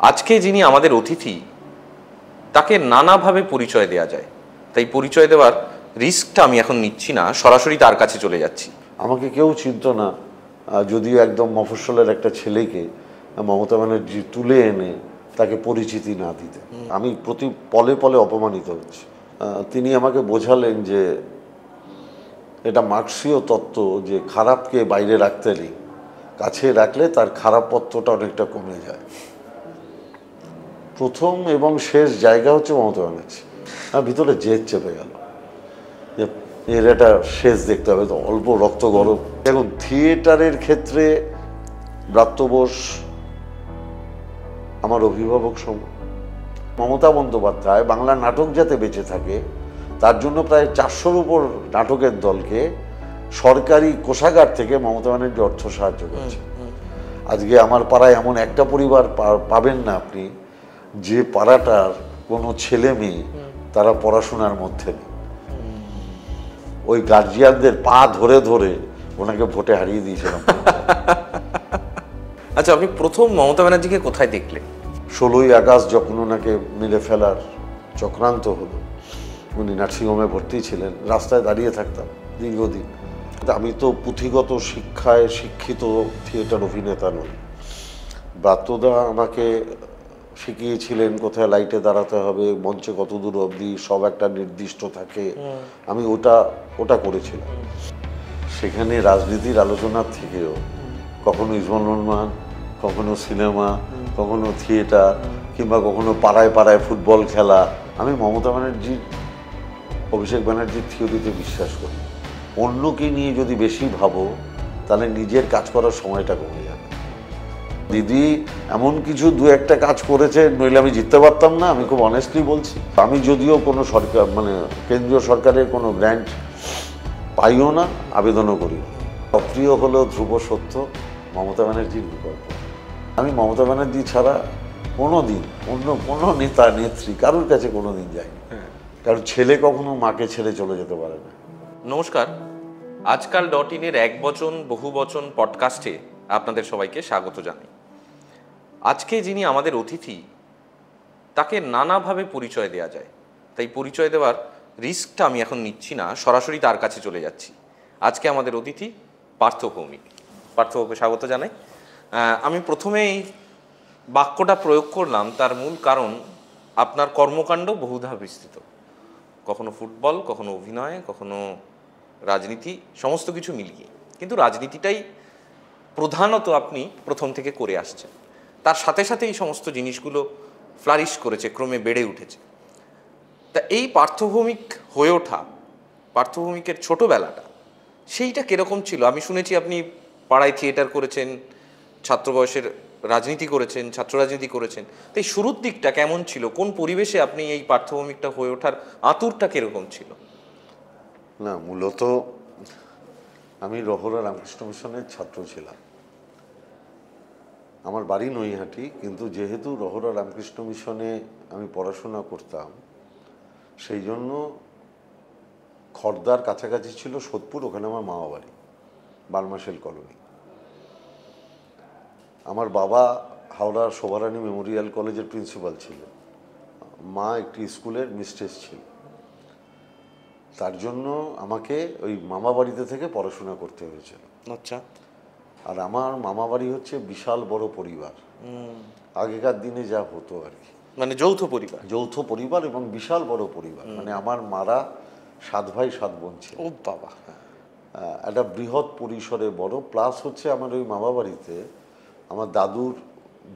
আজকে যিনি আমাদের অতিথি তাকে নানাভাবে পরিচয় দেওয়া যায়, তাই পরিচয় দেওয়ার রিস্কটা আমি এখন নিচ্ছি না, সরাসরি তার কাছে চলে যাচ্ছি। আমাকে কেউ চিনত না, যদিও একদম মফস্বলের একটা ছেলেকে মমতা ব্যানার্জি তুলে এনে তাকে পরিচিতি না দিতে আমি প্রতি পলে পলে অপমানিত হচ্ছি। তিনি আমাকে বোঝালেন যে এটা মার্ক্সীয় তত্ত্ব যে খারাপকে বাইরে রাখতে নেই, কাছে রাখলে তার খারাপত্বটা অনেকটা কমে যায়। প্রথম এবং শেষ জায়গা হচ্ছে মমতা ব্যানার্জি। ভিতরে জেদ চেপে গেল যে এর একটা শেষ দেখতে হবে, তো অল্প রক্ত গরম। দেখুন, থিয়েটারের ক্ষেত্রে ব্রাত্য বোস আমার অভিভাবক সম। মমতা বন্দ্যোপাধ্যায় বাংলা নাটক যাতে বেঁচে থাকে তার জন্য প্রায় 400-র উপর নাটকের দলকে সরকারি কোষাগার থেকে মমতা ব্যানার্জি অর্থ সাহায্য করছে। আজকে আমার পাড়ায় এমন একটা পরিবার পাবেন না আপনি যে পাড়াটার কোনো ছেলে মেয়ে তারা পড়াশোনার মধ্যে নেই। ওই গার্জিয়ানদের পা ধরে ধরে ওনাকে ভোটে হারিয়ে দিয়েছিলাম। আচ্ছা, আপনি প্রথম মমতা ব্যানার্জিকে কোথায় দেখলেন? 16ই আগস্ট যখন ওনাকে মেরে ফেলার চক্রান্ত হলো, উনি নার্সিংহোমে ভর্তি ছিলেন, রাস্তায় দাঁড়িয়ে থাকতাম দীর্ঘদিন। আমি তো পুঁথিগত শিক্ষায় শিক্ষিত থিয়েটার অভিনেতা নই। ব্রাত্যদা আমাকে শিখিয়েছিলেন কোথায় লাইটে দাঁড়াতে হবে, মঞ্চে কত দূর অবধি, সব একটা নির্দিষ্ট থাকে। আমি ওটা করেছিলাম। সেখানে রাজনীতির আলোচনার থেকেও কখনো ইসমাইল রহমান, কখনো সিনেমা, কখনো থিয়েটার, কিংবা কখনো পাড়ায় পাড়ায় ফুটবল খেলা। আমি মমতা ব্যানার্জির, অভিষেক ব্যানার্জির থিওরিতে বিশ্বাস করি। অন্যকে নিয়ে যদি বেশি ভাবো তাহলে নিজের কাজ করার সময়টা কমে যাবে। দিদি এমন কিছু দু একটা কাজ করেছে, নইলে আমি জিততে পারতাম না। আমি খুব অনেস্টলি বলছি। আমি যদিও কোনো সরকার কেন্দ্রীয় সরকারের কোনো গ্র্যান্ট পাইও না, আবেদনও করি। অপ্রিয় হলেও ধ্রুব সত্য, মমতা ব্যানার্জির বিকল্প। আমি মমতা ব্যানার্জি ছাড়া কোনো দিন অন্য কোনো নেতা নেত্রী কারোর কাছে কোনো দিন যাইনি। কারণ ছেলে কখনো মাকে ছেড়ে চলে যেতে পারে না। নমস্কার, আজকাল .in-এর এক বচন বহু বচন পডকাস্টে আপনাদের সবাইকে স্বাগত জানাই। আজকে যিনি আমাদের অতিথি তাকে নানাভাবে পরিচয় দেওয়া যায়, তাই পরিচয় দেওয়ার রিস্কটা আমি এখন নিচ্ছি না, সরাসরি তার কাছে চলে যাচ্ছি। আজকে আমাদের অতিথি পার্থ ভৌমিক। পার্থকে স্বাগত জানাই। আমি প্রথমেই বাক্যটা প্রয়োগ করলাম, তার মূল কারণ আপনার কর্মকাণ্ড বহুধা বিস্তৃত। কখনো ফুটবল, কখনো অভিনয়, কখনো রাজনীতি, সমস্ত কিছু মিলিয়ে। কিন্তু রাজনীতিটাই প্রধানত আপনি প্রথম থেকে করে আসছেন। তার সাথে সাথে এই সমস্ত জিনিসগুলো ফ্লারিশ করেছে, ক্রমে বেড়ে উঠেছে। তা এই পার্থভৌমিক হয়ে ওঠা, পার্থভৌমিকের ছোটোবেলাটা, সেইটা কীরকম ছিল? আমি শুনেছি আপনি পাড়ায় থিয়েটার করেছেন, ছাত্র বয়সের রাজনীতি করেছেন, ছাত্র রাজনীতি করেছেন। তো এই শুরুর দিকটা কেমন ছিল? কোন পরিবেশে আপনি এই পার্থভৌমিকটা হয়ে ওঠার আতুরটা কীরকম ছিল? না, মূলত আমি রহরা রামকৃষ্ণ মিশনের ছাত্র ছিলাম। আমার বাড়ি নৈহাটি, কিন্তু যেহেতু রহরা রামকৃষ্ণ মিশনে আমি পড়াশোনা করতাম, সেই জন্য খড়দার কাছাকাছি ছিল সোদপুর, ওখানে আমার মামা বাড়ি, বার্মাশেল কলোনি। আমার বাবা হাওড়া শোভারানী মেমোরিয়াল কলেজের প্রিন্সিপাল ছিল, মা একটি স্কুলের মিস্ট্রেস ছিল। তার জন্য আমাকে ওই মামা বাড়িতে থেকে পড়াশোনা করতে হয়েছিল। আচ্ছা। আর আমার মামা বাড়ি হচ্ছে বিশাল বড় পরিবার, আগেকার দিনে যা হতো আর কি, মানে যৌথ পরিবার। যৌথ পরিবার এবং বিশাল বড় পরিবার। মানে আমার মারা 7 ভাই 7 বোন ছিল। ও বাবা! একটা বৃহৎ পরিসরে বড়। প্লাস হচ্ছে আমার ওই মামা বাড়িতে আমার দাদুর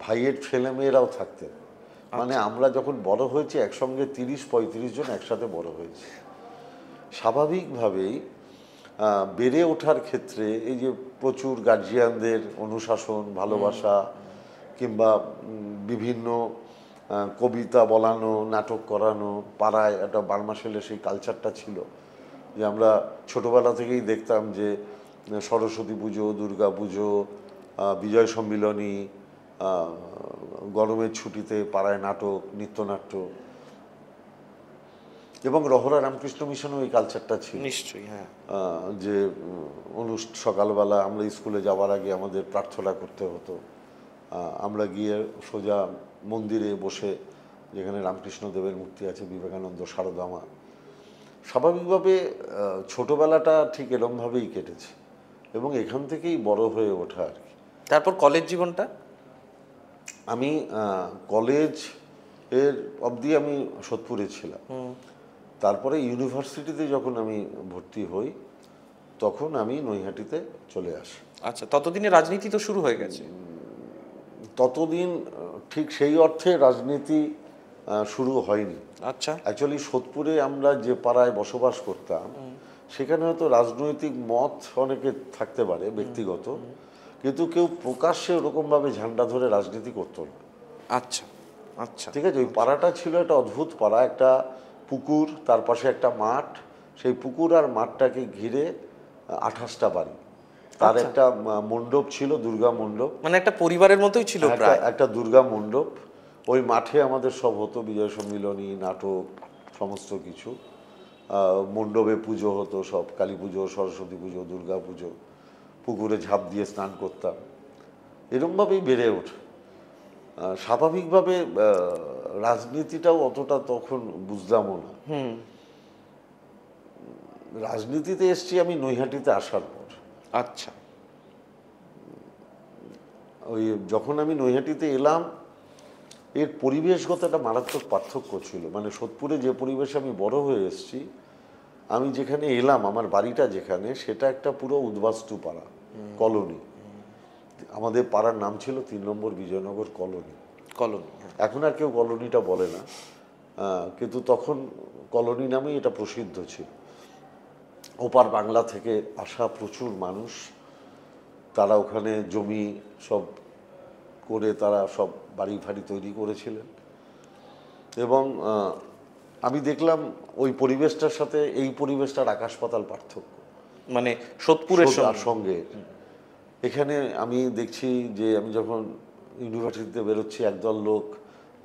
ভাইয়ের ছেলে মেয়েরাও থাকতেন। মানে আমরা যখন বড় হয়েছি একসঙ্গে 30-35 জন একসাথে বড় হয়েছি। স্বাভাবিকভাবেই বেড়ে ওঠার ক্ষেত্রে এই যে প্রচুর গার্জিয়ানদের অনুশাসন, ভালোবাসা, কিংবা বিভিন্ন কবিতা বলানো, নাটক করানো, পাড়ায় একটা বার্মাশেলে সেই কালচারটা ছিল যে আমরা ছোটোবেলা থেকেই দেখতাম যে সরস্বতী পুজো, দুর্গা পুজো, বিজয় সম্মিলনী, গরমের ছুটিতে পাড়ায় নাটক, নৃত্যনাট্য। এবং রহরা রামকৃষ্ণ মিশনে ওই কালচারটা ছিল নিশ্চয়ই। হ্যাঁ, যে সকালবেলা আমরা স্কুলে যাওয়ার আগে আমাদের প্রার্থনা করতে হতো, আমরা গিয়ে সোজা মন্দিরে বসে, যেখানে রামকৃষ্ণদেবের মূর্তি আছে, বিবেকানন্দ, সারদা মা, স্বাভাবিকভাবে ছোটবেলাটা ঠিক এরমভাবেই কেটেছে এবং এখান থেকেই বড় হয়ে ওঠা আর কি। তারপর কলেজ জীবনটা? আমি কলেজ এর অবধি আমি সোদপুরে ছিলাম। তারপরে ইউনিভার্সিটিতে যখন আমি ভর্তি হই তখন আমি নৈহাটিতে চলে আসি। আচ্ছা, ততদিনে রাজনীতি তো শুরু হয়ে গেছে? ততদিন ঠিক সেই অর্থে রাজনীতি শুরু হয়নি। আচ্ছা। অ্যাকচুয়ালি সোদপুরে আমরা যে পাড়ায় বসবাস করতাম সেখানে হয়তো রাজনৈতিক মত অনেকে থাকতে পারে ব্যক্তিগত, কিন্তু কেউ প্রকাশ্যে ওরকমভাবে ঝান্ডা ধরে রাজনীতি করতো না। আচ্ছা আচ্ছা, ঠিক আছে। ওই পাড়াটা ছিল একটা অদ্ভুত পাড়া, একটা পুকুর, তার পাশে একটা মাঠ, সেই পুকুর আর মাঠটাকে ঘিরে 28টা বাড়ি, তার একটা মণ্ডপ ছিল, দুর্গা মণ্ডপ, মানে একটা পরিবারের মতোই ছিল প্রায়। একটা দুর্গা মণ্ডপ। ওই মাঠে আমাদের সব হতো, বিজয় সম্মিলনী, নাটক, সমস্ত কিছু। মণ্ডপে পুজো হতো, সব কালী পুজো, সরস্বতী পুজো, দুর্গা পুজো। পুকুরে ঝাঁপ দিয়ে স্নান করতাম, এরমভাবেই বেড়ে ওঠে। স্বাভাবিকভাবে রাজনীতিটাও অতটা তখন বুঝতামও না। রাজনীতিতে এসছি আমি নৈহাটিতে আসার পর। আচ্ছা। ওই যখন আমি নৈহাটিতে এলাম, এর পরিবেশগত একটা মারাত্মক পার্থক্য ছিল। মানে সোদপুরে যে পরিবেশে আমি বড় হয়ে এসেছি, আমি যেখানে এলাম, আমার বাড়িটা যেখানে, সেটা একটা পুরো উদ্বাস্তু পাড়া, কলোনি। আমাদের পাড়ার নাম ছিল 3 নম্বর বিজয়নগর কলোনি। কলোনি? এখন আর কেউ কলোনিটা বলে না, কিন্তু তখন কলোনি নামেই এটা প্রসিদ্ধ ছিল। ওপার বাংলা থেকে আসা প্রচুর মানুষ, তারা ওখানে জমি সব করে তারা সব বাড়ি ফাড়ি তৈরি করেছিলেন। এবং আমি দেখলাম ওই পরিবেশটার সাথে এই পরিবেশটার আকাশ পাতাল পার্থক্য। মানে সোদপুরের সঙ্গে এখানে আমি দেখছি যে আমি যখন ইউনিভার্সিটিতে বেরোচ্ছি, একদল লোক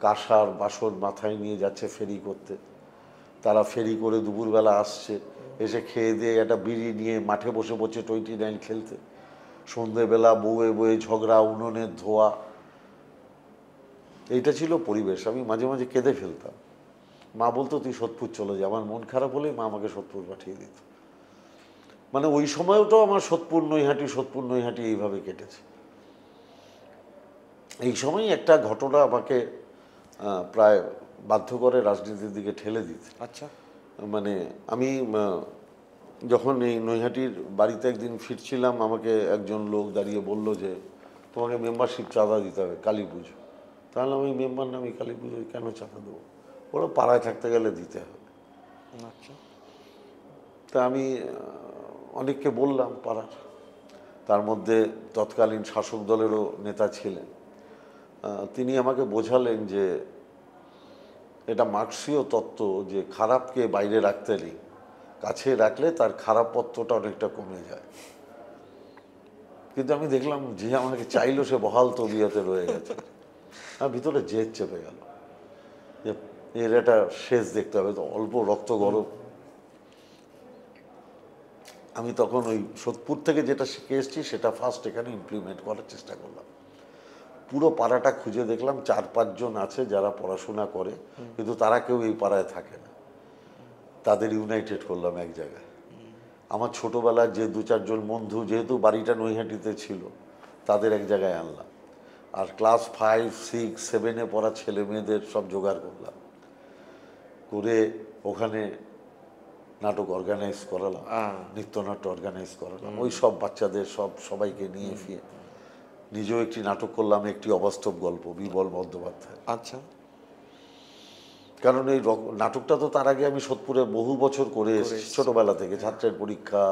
কাঁসার বাসন মাথায় নিয়ে যাচ্ছে ফেরি করতে। তারা ফেরি করে দুপুরবেলা আসছে, এসে খেয়ে দিয়ে একটা বিড়ি নিয়ে মাঠে বসে বসে 29 খেলতে। সন্ধ্যেবেলা বউয়ে বউয়ে ঝগড়া, উনুনের ধোয়া, এইটা ছিল পরিবেশ। আমি মাঝে মাঝে কেঁদে ফেলতাম। মা বলতো তুই সোদপুর চলে যা। আমার মন খারাপ হলেই মা আমাকে সোদপুর পাঠিয়ে দিত। মানে ওই সময়টাও আমার সোদপুর নৈহাটি এইভাবে কেটেছে। এই সময় একটা ঘটনা আমাকে প্রায় বাধ্য করে রাজনীতির দিকে ঠেলে দিতে। আচ্ছা। মানে আমি যখন এই নৈহাটির বাড়িতে একদিন ফিরছিলাম, আমাকে একজন লোক দাঁড়িয়ে বলল যে তোমাকে মেম্বারশিপ চাঁদা দিতে হবে কালী পুজো। তাহলে আমি মেম্বার না, আমি কালী পুজোয় কেন চাঁদা দেবো? ওরা পাড়ায় থাকতে গেলে দিতে হবে। আচ্ছা। তা আমি অনেককে বললাম পাড়ার, তার মধ্যে তৎকালীন শাসক দলেরও নেতা ছিলেন। তিনি আমাকে বোঝালেন যে এটা মার্ক্সীয় তত্ত্ব, যে খারাপকে বাইরে রাখতে নেই, কাছে রাখলে তার খারাপ পত্রটা অনেকটা কমে যায়। কিন্তু আমি দেখলাম যে আমাকে চাইলো সে বহাল তবিয়তে রয়ে গেছে। ভিতরে জেদ চেপে গেল যে এর একটা শেষ দেখতে হবে, তো অল্প রক্ত গরম। আমি তখন ওই সোদপুর থেকে যেটা শিখে এসেছি সেটা ফার্স্ট এখানে ইমপ্লিমেন্ট করার চেষ্টা করলাম। পুরো পাড়াটা খুঁজে দেখলাম 4-5 জন আছে যারা পড়াশোনা করে, কিন্তু তারা কেউ এই পাড়ায় থাকে না। তাদের ইউনাইটেড করলাম এক জায়গায়। আমার ছোটোবেলার যে 2-4 জন বন্ধু, যেহেতু বাড়িটা নৈহাটিতে ছিল, তাদের এক জায়গায় আনলাম। আর ক্লাস 5, 6, 7-এ পড়া ছেলে মেয়েদের সব জোগাড় করলাম, করে ওখানে নাটক অর্গানাইজ করালাম, নৃত্যনাট্য অর্গানাইজ করালাম। ওই সব বাচ্চাদের সবাইকে নিয়ে ফিরে নিজেও একটি নাটক করলাম, একটি অবাস্তব গল্প, বিবল বন্দ্যোপাধ্যায়। আচ্ছা। কারণ এই নাটকটা তো তার আগে আমি সোদপুরে বহু বছর করে এসেছি, ছোটবেলা থেকে। ছাত্রের পরীক্ষা,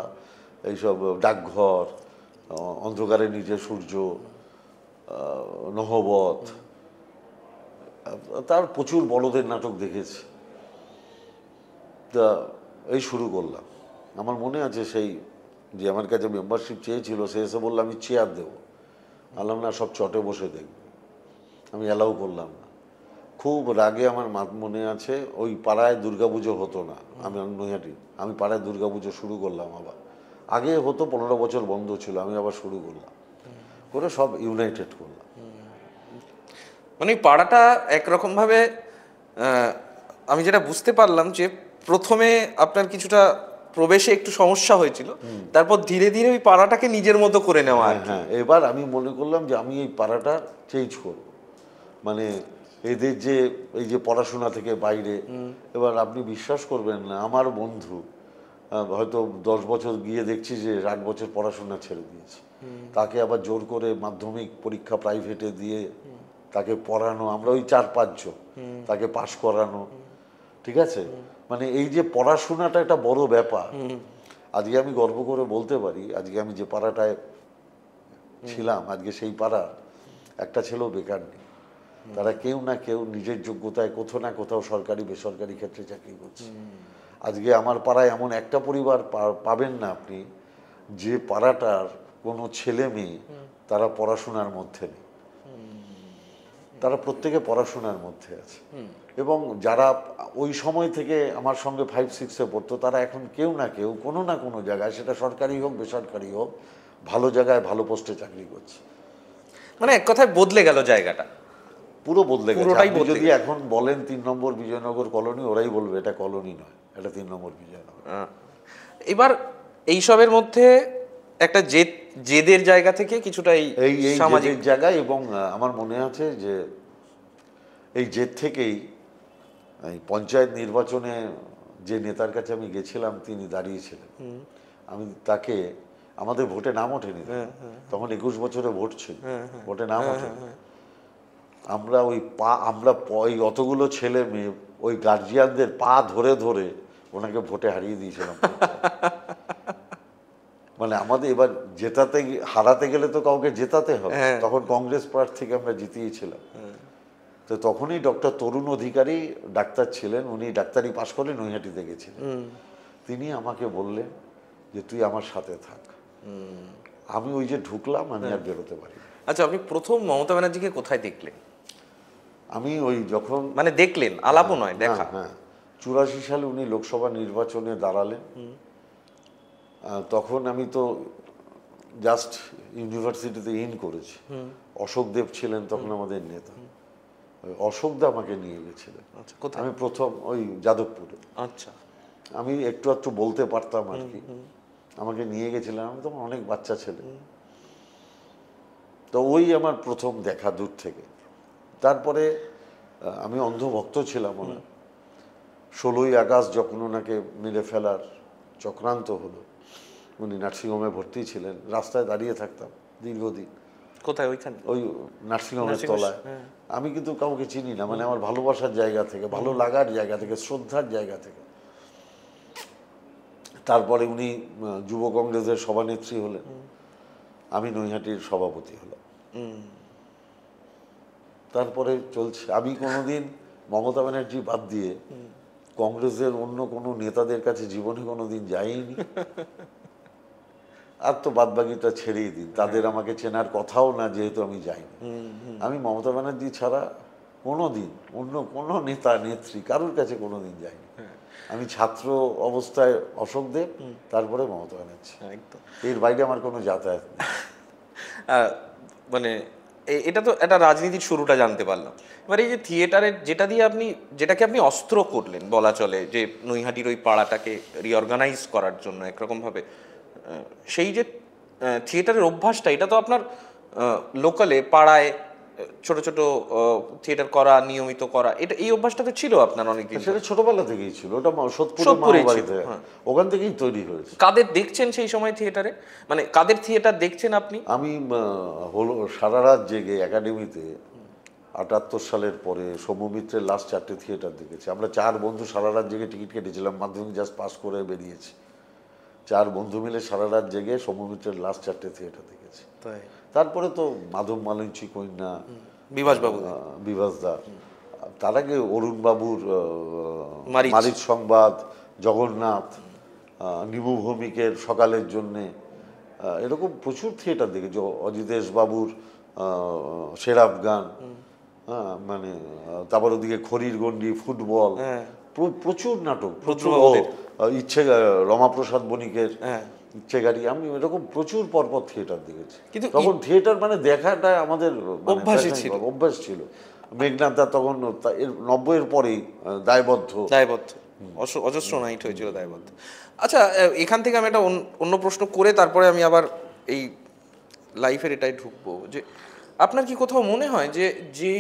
এইসব ডাকঘর, অন্ধকারে নিচে সূর্য, নহবত, তার প্রচুর বড়দের নাটক দেখেছি। তা এই শুরু করলাম। আমার মনে আছে সেই যে আমার কাছে মেম্বারশিপ চেয়েছিল, সে এসে বললো আমি চেয়ার দেবো। বললাম না, সব চটে বসে দেখবে। আমি অ্যালাউ করলাম না। খুব রাগে আমার মনে আছে, ওই পাড়ায় দুর্গাপুজো হতো না। আমি পাড়ায় দুর্গাপুজো শুরু করলাম আবার। আগে হতো, 15 বছর বন্ধ ছিল, আমি আবার শুরু করলাম, করে সব ইউনাইটেড করলাম। মানে ওই পাড়াটা একরকম ভাবে আমি যেটা বুঝতে পারলাম যে প্রথমে আপনার কিছুটা প্রবেশে একটু সমস্যা হয়েছিল, তারপর ধীরে ধীরে ওই পাড়াটাকে নিজের মতো করে নেওয়া আর হ্যাঁ কি। হ্যাঁ, এবার আমি মনে করলাম যে আমি এই পাড়াটা চেঞ্জ করব। মানে এদের যে এই যে পড়াশোনা থেকে বাইরে, এবার আপনি বিশ্বাস করবেন না, আমার বন্ধু হয়তো 10 বছর গিয়ে দেখছি যে 8 বছর পড়াশোনা ছেড়ে দিয়েছে, তাকে আবার জোর করে মাধ্যমিক পরীক্ষা প্রাইভেটে দিয়ে তাকে পড়ানো, আমরা ওই 4-5 জন তাকে পাশ করানো, ঠিক আছে। মানে এই যে পড়াশোনাটা একটা বড় ব্যাপার। আজকে আমি গর্ব করে বলতে পারি, আজকে আমি যে পাড়াটায় ছিলাম, আজকে সেই পাড়ার একটা ছেলেও বেকার নেই। তারা কেউ না কেউ নিজের যোগ্যতায় কোথাও না কোথাও সরকারি বেসরকারি ক্ষেত্রে চাকরি করছে। আজকে আমার পাড়ায় এমন একটা পরিবার পাবেন না আপনি যে পাড়াটার কোনো ছেলে মেয়ে তারা পড়াশোনার মধ্যে নেই। তারা প্রত্যেকে পড়াশোনার মধ্যে আছে। এবং যারা ওই সময় থেকে আমার সঙ্গে 5-6-এ পড়তো, তারা এখন কেউ না কেউ কোনো না কোনো জায়গায়, সেটা সরকারি হোক বেসরকারি হোক, ভালো জায়গায় ভালো পোস্টে চাকরি করছে। মানে এক কথায় বদলে গেল জায়গাটা, পুরো বদলে গেছে। পুরোটাই আপনি বদলে যদি গেছে। এখন বলেন 3 নম্বর বিজয়নগর কলোনি, ওরাই বলবে এটা কলোনি নয়, এটা 3 নম্বর বিজয়নগর। এবার এইসবের মধ্যে একটা জেদের জায়গা থেকে কিছুটা এই এই সামাজিক জেদের জায়গায়, এবং আমার মনে আছে যে এই জেদ থেকেই এই পঞ্চায়েত নির্বাচনে যে নেতার কাছে আমি গেছিলাম, তিনি দাঁড়িয়েছিলেন। আমি তাকে, আমাদের ভোটে নাম ওঠেনি তখন, 21 বছরে ভোট ছিল, ভোটে নাম ওঠেনি। আমরা ওই অতগুলো ছেলে মেয়ে ওই গার্জিয়ানদের পা ধরে ধরে ওনাকে ভোটে হারিয়ে দিয়েছিলাম। মানে আমাদের এবার হারাতে গেলে তো কাউকে জেতাতে হবে। তখন কংগ্রেস প্রার্থীকে আমরা জিতিয়েছিলাম। তো তখনই ডক্টর তরুণ অধিকারী ডাক্তার ছিলেন, উনি ডাক্তারি পাশ করে নৈহাটিতে গেছিলেন। তিনি আমাকে বললেন যে তুই আমার সাথে থাক। আমি ওই যে ঢুকলাম, আমি আর বেরোতে পারি। আচ্ছা, আপনি প্রথম মমতা ব্যানার্জিকে কোথায় দেখলেন? আমি ওই যখন মানে দেখলেন, আলাপও নয়, দেখা। হ্যাঁ, 84 সালে উনি লোকসভা নির্বাচনে দাঁড়ালেন। তখন আমি তো জাস্ট ইউনিভার্সিটিতে করেছি। অশোক দেব ছিলেন তখন আমাদের নেতা। অশোক দা আমাকে নিয়ে গেছিলেন। আচ্ছা, কোথায়? আমি প্রথম ওই যাদবপুরে। আচ্ছা, আমি একটু একটু বলতে পারতাম আর কি, আমাকে নিয়ে গেছিলেন। আমি তখন অনেক বাচ্চা ছেলে। তো ওই আমার প্রথম দেখা দূর থেকে। তারপরে আমি অন্ধভক্ত ছিলাম ওনার। 16ই আগস্ট যখন ওনাকে মেরে ফেলার চক্রান্ত হলো, উনি নার্সিংহোমে ভর্তি ছিলেন, রাস্তায় দাঁড়িয়ে থাকতাম দীর্ঘদিন। কোথায়? ওইখানে? ওই নার্সিংহোমের তলায়। আমি কিন্তু কাউকে চিনি না, মানে আমার ভালোবাসার জায়গা থেকে, ভালো লাগার জায়গা থেকে, শ্রদ্ধার জায়গা থেকে। তারপরে উনি যুব কংগ্রেসের সভানেত্রী হলেন, আমি নৈহাটির সভাপতি হলাম। তারপরে চলছে। আমি কোনোদিন মমতা ব্যানার্জি বাদ দিয়ে কংগ্রেসের অন্য কোনো নেতাদের কাছে জীবনে কোনোদিন যাইনি। আর তো বাদবাকিটা ছেড়েই দিন, তাদের আমাকে চেনার কথাও না, যেহেতু আমি যাইনি। আমি মমতা ব্যানার্জি ছাড়া কোনোদিন অন্য কোনো নেতা নেত্রী কারোর কাছে কোনোদিন যাইনি। আমি ছাত্র অবস্থায় অশোক দেব, তারপরে মমতা ব্যানার্জি, একদম। এর বাইরে আমার কোনো যাতায়াত নেই। মানে এটা তো একটা রাজনীতির শুরুটা জানতে পারলাম। এবার এই যে থিয়েটারের যেটাকে আপনি অস্ত্র করলেন বলা চলে, যে নৈহাটির ওই পাড়াটাকে রিঅর্গানাইজ করার জন্য একরকম ভাবে, সেই যে থিয়েটারের অভ্যাসটা, এটা তো আপনার লোকালে পাড়ায় ছোট ছোট থিয়েটার করা, নিয়মিত করা, এই অভ্যাসটা তো ছিল আপনার অনেকদিন। সেটা ছোটবেলা থেকেই ছিল, ওটা সোদপুরের সোদপুরেই ছিল, মামাবাড়িতে, ওখান থেকেই তৈরি হয়েছে। কাদের দেখছেন সেই সময় থিয়েটারে? মানে কাদের থিয়েটার দেখছেন আপনি? আমি হলো সারা রাত জেগে একাডেমিতে 78 সালের পরে সৌম্যমিত্রের লাস্ট 4টে থিয়েটার দেখেছি। আমরা 4 বন্ধু সারা রাত জেগে টিকিট কেটেছিলাম, মাধ্যমিক জাস্ট পাস করে বেরিয়েছি। 4 বন্ধু মিলে সারা রাত জেগে সৌম্যমিত্রের লাস্ট 4টে থিয়েটার দেখেছি। তারপরে তো মাধব মালঞ্চি কন্যা, বিভাসদা, তার আগে অরুণ বাবুর মারিচ সংবাদ, জগন্নাথ, নিমু ভৌমিকের সকালের জন্যে, এরকম প্রচুর থিয়েটার দেখেছি। অজিতেশ বাবুর সেরাফ গান, মানে তারপর ওদিকে খড়ির গন্ডি, ফুটবল, প্রচুর নাটক, প্রচুর ইচ্ছে, রমাপ্রসাদ বণিকের ইচ্ছে গাড়ি। আমি এরকম প্রচুর পরপর থিয়েটার দেখেছি। কিন্তু তখন থিয়েটার মানে দেখাটা আমাদের অভ্যাস ছিল। মেঘনাদা তখন এর 90-এর পরেই দায়বদ্ধ। অজস্র নাইট হয়েছিল দায়বদ্ধ। আচ্ছা, এখান থেকে আমি একটা অন্য প্রশ্ন করে তারপরে আমি আবার এই লাইফের এটাই ঢুকবো, যে আপনার কি কোথাও মনে হয় যে যে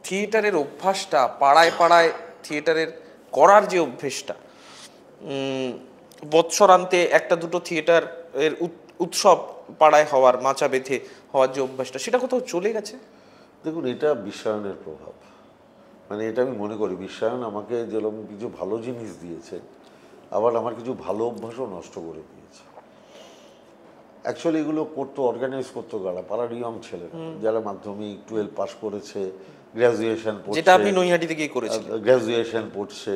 থিয়েটারের অভ্যাসটা পাড়ায় পাড়ায় থিয়েটারের করার যে অভ্যেসটা, বৎসরান্তে একটা দুটো থিয়েটার এর উৎসব পাড়ায় হওয়ার, মাচা বেঁধে হওয়ার যে অভ্যাসটা, সেটা কোথাও চলে গেছে? দেখুন, এটা বিশ্বায়নের প্রভাব। মানে এটা আমি মনে করি বিশ্বায়ন আমাকে যেরকম কিছু ভালো জিনিস দিয়েছে, আবার আমার কিছু ভালো অভ্যাসও নষ্ট করে দিয়েছে। অ্যাকচুয়ালি এগুলো করতো, অর্গানাইজ করতো কারা? পাড়ার ইয়ং ছেলেরা যারা মাধ্যমিক 12 পাস করেছে, গ্র্যাজুয়েশন পড়ছে, যেটা আপনি নৈহাটি থেকেই করেছিলেন। গ্র্যাজুয়েশন পড়ছে।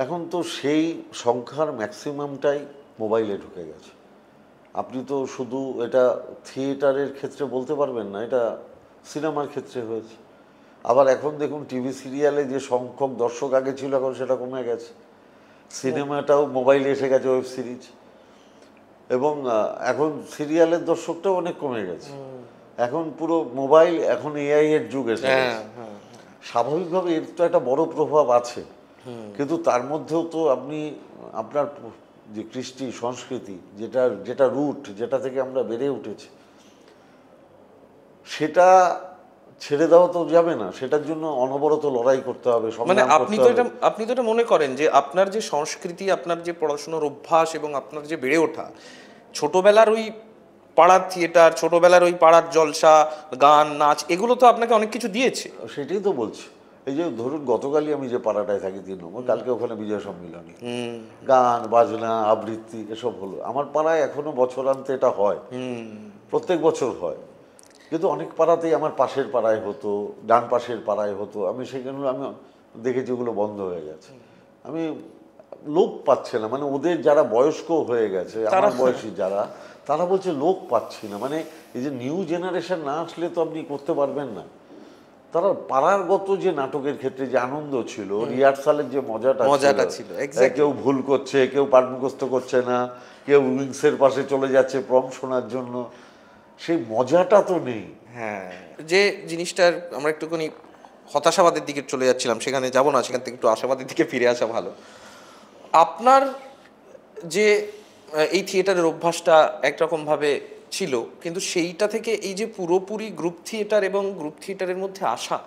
এখন তো সেই সংখ্যার ম্যাক্সিমামটাই মোবাইলে ঢুকে গেছে। আপনি তো শুধু এটা থিয়েটারের ক্ষেত্রে বলতে পারবেন না, এটা সিনেমার ক্ষেত্রে হয়েছে। আবার এখন দেখুন টিভি সিরিয়ালে যে সংখ্যক দর্শক আগে ছিল এখন সেটা কমে গেছে। সিনেমাটাও মোবাইলে এসে গেছে, ওয়েব সিরিজ, এবং এখন সিরিয়ালের দর্শকটাও অনেক কমে গেছে। এখন পুরো মোবাইল, এখন এআই এর যুগ এসে গেছে। স্বাভাবিকভাবে এর তো একটা বড় প্রভাব আছে, কিন্তু তার মধ্যেও তো আপনি আপনার যে কৃষ্টি সংস্কৃতি, যেটা রুট, যেটা থেকে আমরা বেড়ে উঠেছি, সেটা ছেড়ে দেওয়া তো যাবে না। সেটার জন্য অনবরত লড়াই করতে হবে, মানে সংগ্রাম করতে হবে। আপনি তো এটা মনে করেন যে আপনার যে সংস্কৃতি, আপনার যে পড়াশোনার অভ্যাস এবং আপনার যে বেড়ে ওঠা, ছোটবেলার ওই পাড়ার থিয়েটার, ছোটবেলার ওই পাড়ার জলসা, গান, নাচ, এগুলো তো আপনাকে অনেক কিছু দিয়েছে। সেটাই তো বলছি। এই যে ধরুন গতকালই আমি যে পাড়াটায় থাকি 3 নম্বর, কালকে ওখানে বিজয় সম্মিলনী, গান বাজনা আবৃত্তি এসব হলো। আমার পাড়ায় এখনো বছরান্তে এটা হয়, প্রত্যেক বছর হয়। কিন্তু অনেক পাড়াতেই, আমার পাশের পাড়ায় হতো, ডান পাশের পাড়ায় হতো, আমি সেখানে আমি দেখেছি ওগুলো বন্ধ হয়ে গেছে। আমি লোক পাচ্ছে না, মানে ওদের যারা বয়স্ক হয়ে গেছে, আমার বয়সী যারা, তারা বলছে লোক পাচ্ছি না। মানে এই যে নিউ জেনারেশন না আসলে তো আপনি করতে পারবেন না। তারা পাড়ারগত যে নাটকের ক্ষেত্রে যে আনন্দ ছিল, রিহার্সালের যে মজাটা ছিল, কেউ ভুল করছে, কেউ পাঠ মুখস্থ করছে না, কেউ উইংসের পাশে চলে যাচ্ছে প্রম শোনার জন্য, সেই মজাটা তো নেই। হ্যাঁ, যে জিনিসটার আমরা একটুখানি হতাশাবাদের দিকে চলে যাচ্ছিলাম, সেখানে যাব না, সেখান থেকে একটু আশাবাদের দিকে ফিরে আসা ভালো। আপনার যে এই থিয়েটারের অভ্যাসটা একরকমভাবে ছিল, কিন্তু সেইটা থেকে এই যে পুরোপুরি গ্রুপ থিয়েটার এবং গ্রুপ থিয়েটারের মধ্যে আসা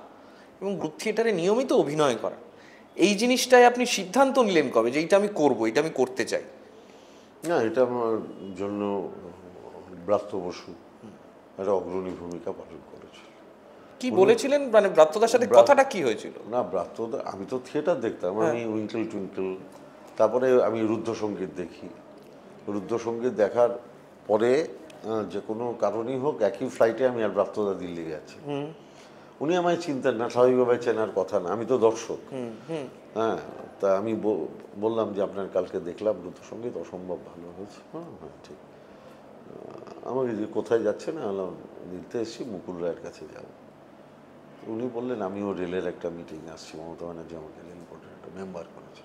এবং গ্রুপ থিয়েটারে নিয়মিত অভিনয় করা, এই জিনিসটাই আপনি সিদ্ধান্ত নিলেন কবে যে এইটা আমি করবো, এটা আমি করতে চাই? না, এটা আমার জন্য ব্রাত্য বসু একটা অগ্রণী ভূমিকা পালন করেছিল। কি বলেছিলেন, মানে ব্রাত্যদার সাথে কথাটা কি হয়েছিল? না, ব্রাত্যদা, আমি তো থিয়েটার দেখতাম, আমি উইঙ্কেল টুইঙ্কেল, তারপরে আমি রুদ্রসঙ্গীত দেখি। রুদ্রসঙ্গীত দেখার পরে যে কোনো কারণেই হোক, একই ফ্লাইটে আমি আর ব্রাত্যদা দিল্লি গেছি। উনি আমায় চিনতেন না, স্বাভাবিকভাবে চেনার কথা না, আমি তো দর্শক। হ্যাঁ, তা আমি বললাম যে আপনার কালকে দেখলাম রুদ্রসঙ্গীত অসম্ভব ভালো হয়েছে। হ্যাঁ ঠিক। আমাকে যে কোথায় যাচ্ছে না, আলাম দিতে এসেছি, মুকুল রায়ের কাছে যাব। উনি বললেন আমিও রেলের একটা মিটিং আসছি, মমতা ব্যানার্জি আমাকে রেল বোর্ডের একটা মেম্বার করেছে।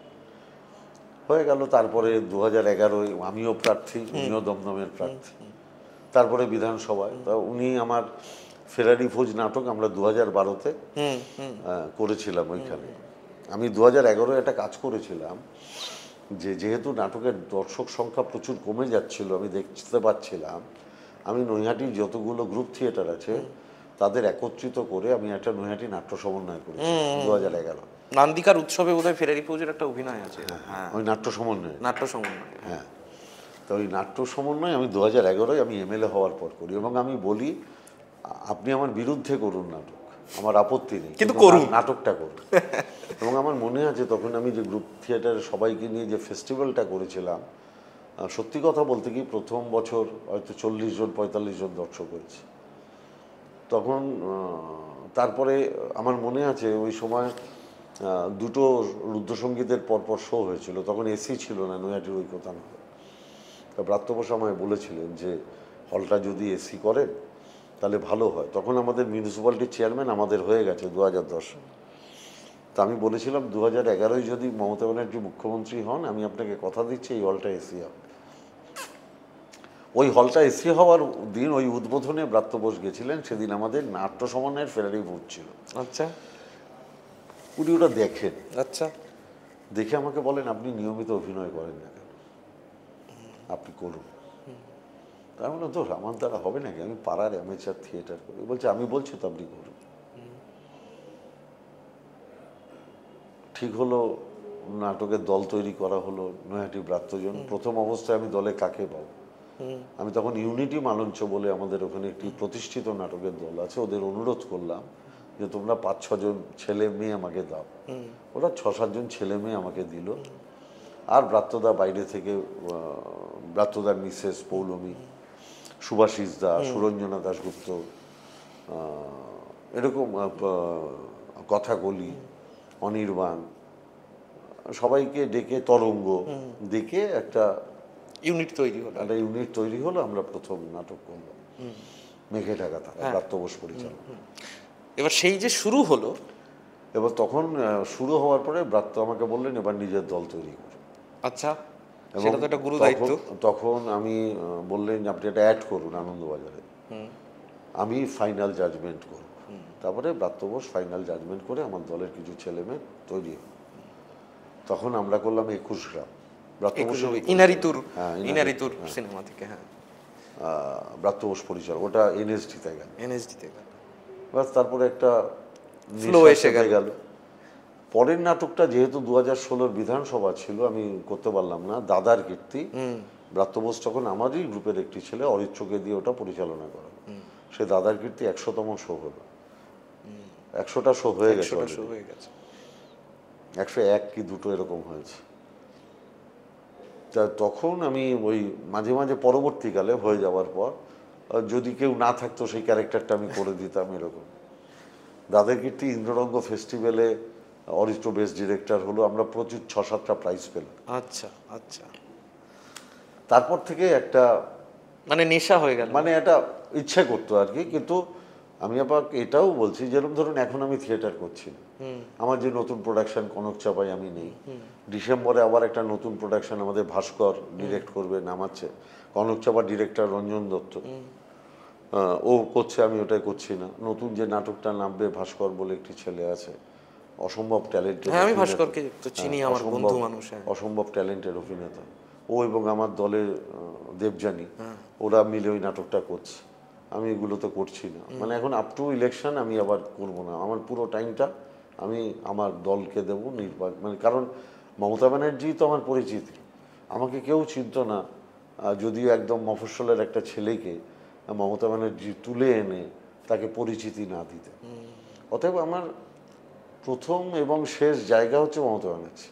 হয়ে গেল। তারপরে 2011-য় আমিও প্রার্থী, উনিও দমদমের প্রার্থী। তারপরে বিধানসভায়, তা উনি আমার ফেরারি ফৌজ নাটক আমরা 2012-তে করেছিলাম ওইখানে। আমি 2011-এ একটা কাজ করেছিলাম, যেহেতু নাটকের দর্শক সংখ্যা প্রচুর কমে যাচ্ছিল, আমি দেখতে পাচ্ছিলাম, আমি নৈহাটির যতগুলো গ্রুপ থিয়েটার আছে তাদের একত্রিত করে আমি একটা নৈহাটি নাট্য সমন্বয় করেছি 2011। নান্দিকার উৎসবে বোধহয় ফেরারি ফৌজের একটা অভিনয় আছে। হ্যাঁ, ওই নাট্য সমন্বয়। হ্যাঁ, তো ওই নাট্য সমন্বয় আমি 2011-য় আমি এমএলএ হওয়ার পর করি, এবং আমি বলি আপনি আমার বিরুদ্ধে করুন নাটক, আমার আপত্তি নেই, কিন্তু নাটকটা করুন। এবং আমার মনে আছে তখন আমি যে গ্রুপ থিয়েটারের সবাইকে নিয়ে যে ফেস্টিভ্যালটা করেছিলাম, সত্যি কথা বলতে কি প্রথম বছর হয়তো 40-45 জন দর্শক হয়েছে তখন। তারপরে আমার মনে আছে ওই সময় দুটো রুদ্রসঙ্গীতের পরপর শো হয়েছিল, তখন এসি ছিল না নৈহাটির ঐকতান হল। তা ব্রাত্য বসু আমায় বলেছিলেন যে হলটা যদি এসি করেন তাহলে ভালো হয়। তখন আমাদের মিউনিসিপ্যালিটির চেয়ারম্যান আমাদের হয়ে গেছে 2010। তা আমি বলেছিলাম 2011-য় যদি মমতা ব্যানার্জি মুখ্যমন্ত্রী হন, আমি আপনাকে কথা দিচ্ছি এই হলটা এসি হবে। ওই হলটা এসি হওয়ার দিন ওই উদ্বোধনে ব্রাত্য বোস গেছিলেন, সেদিন আমাদের নাট্য সমন্বয়ের ফেরারি বুথ ছিল। আচ্ছা উনি ওটা দেখেন, আচ্ছা দেখে আমাকে বলেন, আপনি নিয়মিত অভিনয় করেন না কেন, আপনি করুন। তাই বললাম, তো আমার দ্বারা হবে নাকি, আমি পাড়ার অ্যামেচার থিয়েটার করি। বলছে, আমি বলছি তো আপনি করুন। ঠিক হলো, নাটকের দল তৈরি করা হলো, নৈহাটি ব্রাত্যজন। প্রথম অবস্থায় আমি দলে কাকে পাবো? আমি তখন ইউনিটি মালঞ্চ বলে আমাদের ওখানে একটি প্রতিষ্ঠিত নাটকের দল আছে, ওদের অনুরোধ করলাম যে তোমরা 5-6 জন ছেলে মেয়ে আমাকে দাও। ওরা 6-7 জন ছেলে মেয়ে আমাকে দিল। আর ব্রাত্যদা বাইরে থেকে, ব্রাত্যদার মিসেস পৌলমী, সুভাষিস দা, সুরঞ্জনা দাশগুপ্ত, এরকম কথাকলি, অনির্বাণ, সবাইকে ডেকে, তরঙ্গ ডেকে একটা ইউনিট তৈরি হলো। একটা ইউনিট তৈরি হলো। আমরা প্রথম নাটক করলাম মেঘে ঢাকা তারা, ব্রাত্য বোস পরিচালনা। এবার সেই যে শুরু হলো, এবার তখন শুরু হওয়ার পরে ব্রাত্য আমাকে বললেন, এবার নিজের দল তৈরি করুন। আচ্ছা এবং সেটা তো একটা গুরু দায়িত্ব। তখন আমি বললেন যে আপনি এটা অ্যাড করুন আনন্দবাজারে, আমি ফাইনাল জাজমেন্ট করব। তারপরে ব্রাত্য বোস ফাইনাল জাজমেন্ট করে আমার দলের কিছু ছেলে মেয়ে তৈরি হল। তখন আমরা করলাম 21 গ্রাম, ব্রাত্য বোস ইনারিতুর সিনেমা থেকে। হ্যাঁ, ব্রাত্য বোস পরিচালক, ওটা এনএসডিতে গেল। এনএসডিতে গেল, বাস তারপরে একটা ফ্লো এসে গেল। পরের নাটকটা যেহেতু 2016 বিধানসভা ছিল, আমি করতে পারলাম না। দাদার কীর্তি, ব্রাত্য বোস তখন আমারই গ্রুপের একটি ছেলে অরিত্রকে দিয়ে ওটা পরিচালনা করা। সে দাদার কীর্তি 100তম শো হলো। 100টা শো হয়ে গেছে, 101 কি 2 এরকম হয়েছে। তা তখন আমি ওই মাঝে মাঝে পরবর্তীকালে হয়ে যাওয়ার পর যদি কেউ না থাকতো সেই ক্যারেক্টারটা আমি করে দিতাম এরকম। দাদার কীর্তি ইন্দ্ররঙ্গ ফেস্টিভ্যালে অরিত্র বেস্ট ডিরেক্টর হলো, আমরা প্রচুর 6-7টা প্রাইজ পেলাম। আচ্ছা আচ্ছা, তারপর থেকে একটা মানে নেশা হয়ে গেল, মানে একটা ইচ্ছে করতো আর কি। কিন্তু আমি আবার এটাও বলছি, যেরকম ধরুন এখন আমি থিয়েটার করছি, আমার যে নতুন প্রোডাকশন কনক চাপাই আমি নেই, ডিসেম্বরে আবার একটা নতুন প্রোডাকশন আমাদের ভাস্কর ডিরেক্ট করবে, নামাচ্ছে। কনক চাপা ডিরেক্টর রঞ্জন দত্ত, ও করছে, আমি ওটাই করছি না। নতুন যে নাটকটা নামবে, ভাস্কর বলে একটি ছেলে আছে, অসম্ভব ট্যালেন্টেড। আমি ভাস্করকে তো চিনি, আমার বন্ধু মানুষ। অসম্ভব ট্যালেন্টেড অভিনেতা ও, এবং আমার দলের দেবযানী, ওরা মিলে ওই নাটকটা করছে। আমি এগুলো তো করছি না, মানে এখন আপ টু ইলেকশন আমি আবার করবো না। আমার পুরো টাইমটা আমি আমার দলকে দেবো নির্বাচন, মানে কারণ মমতা ব্যানার্জি তো আমার পরিচিতি, আমাকে কেউ চিনত না। যদিও একদম মফস্বলের একটা ছেলেকে মমতা ব্যানার্জি তুলে এনে তাকে পরিচিতি না দিতে। অতএব আমার প্রথম এবং শেষ জায়গা হচ্ছে মমতা ব্যানার্জি।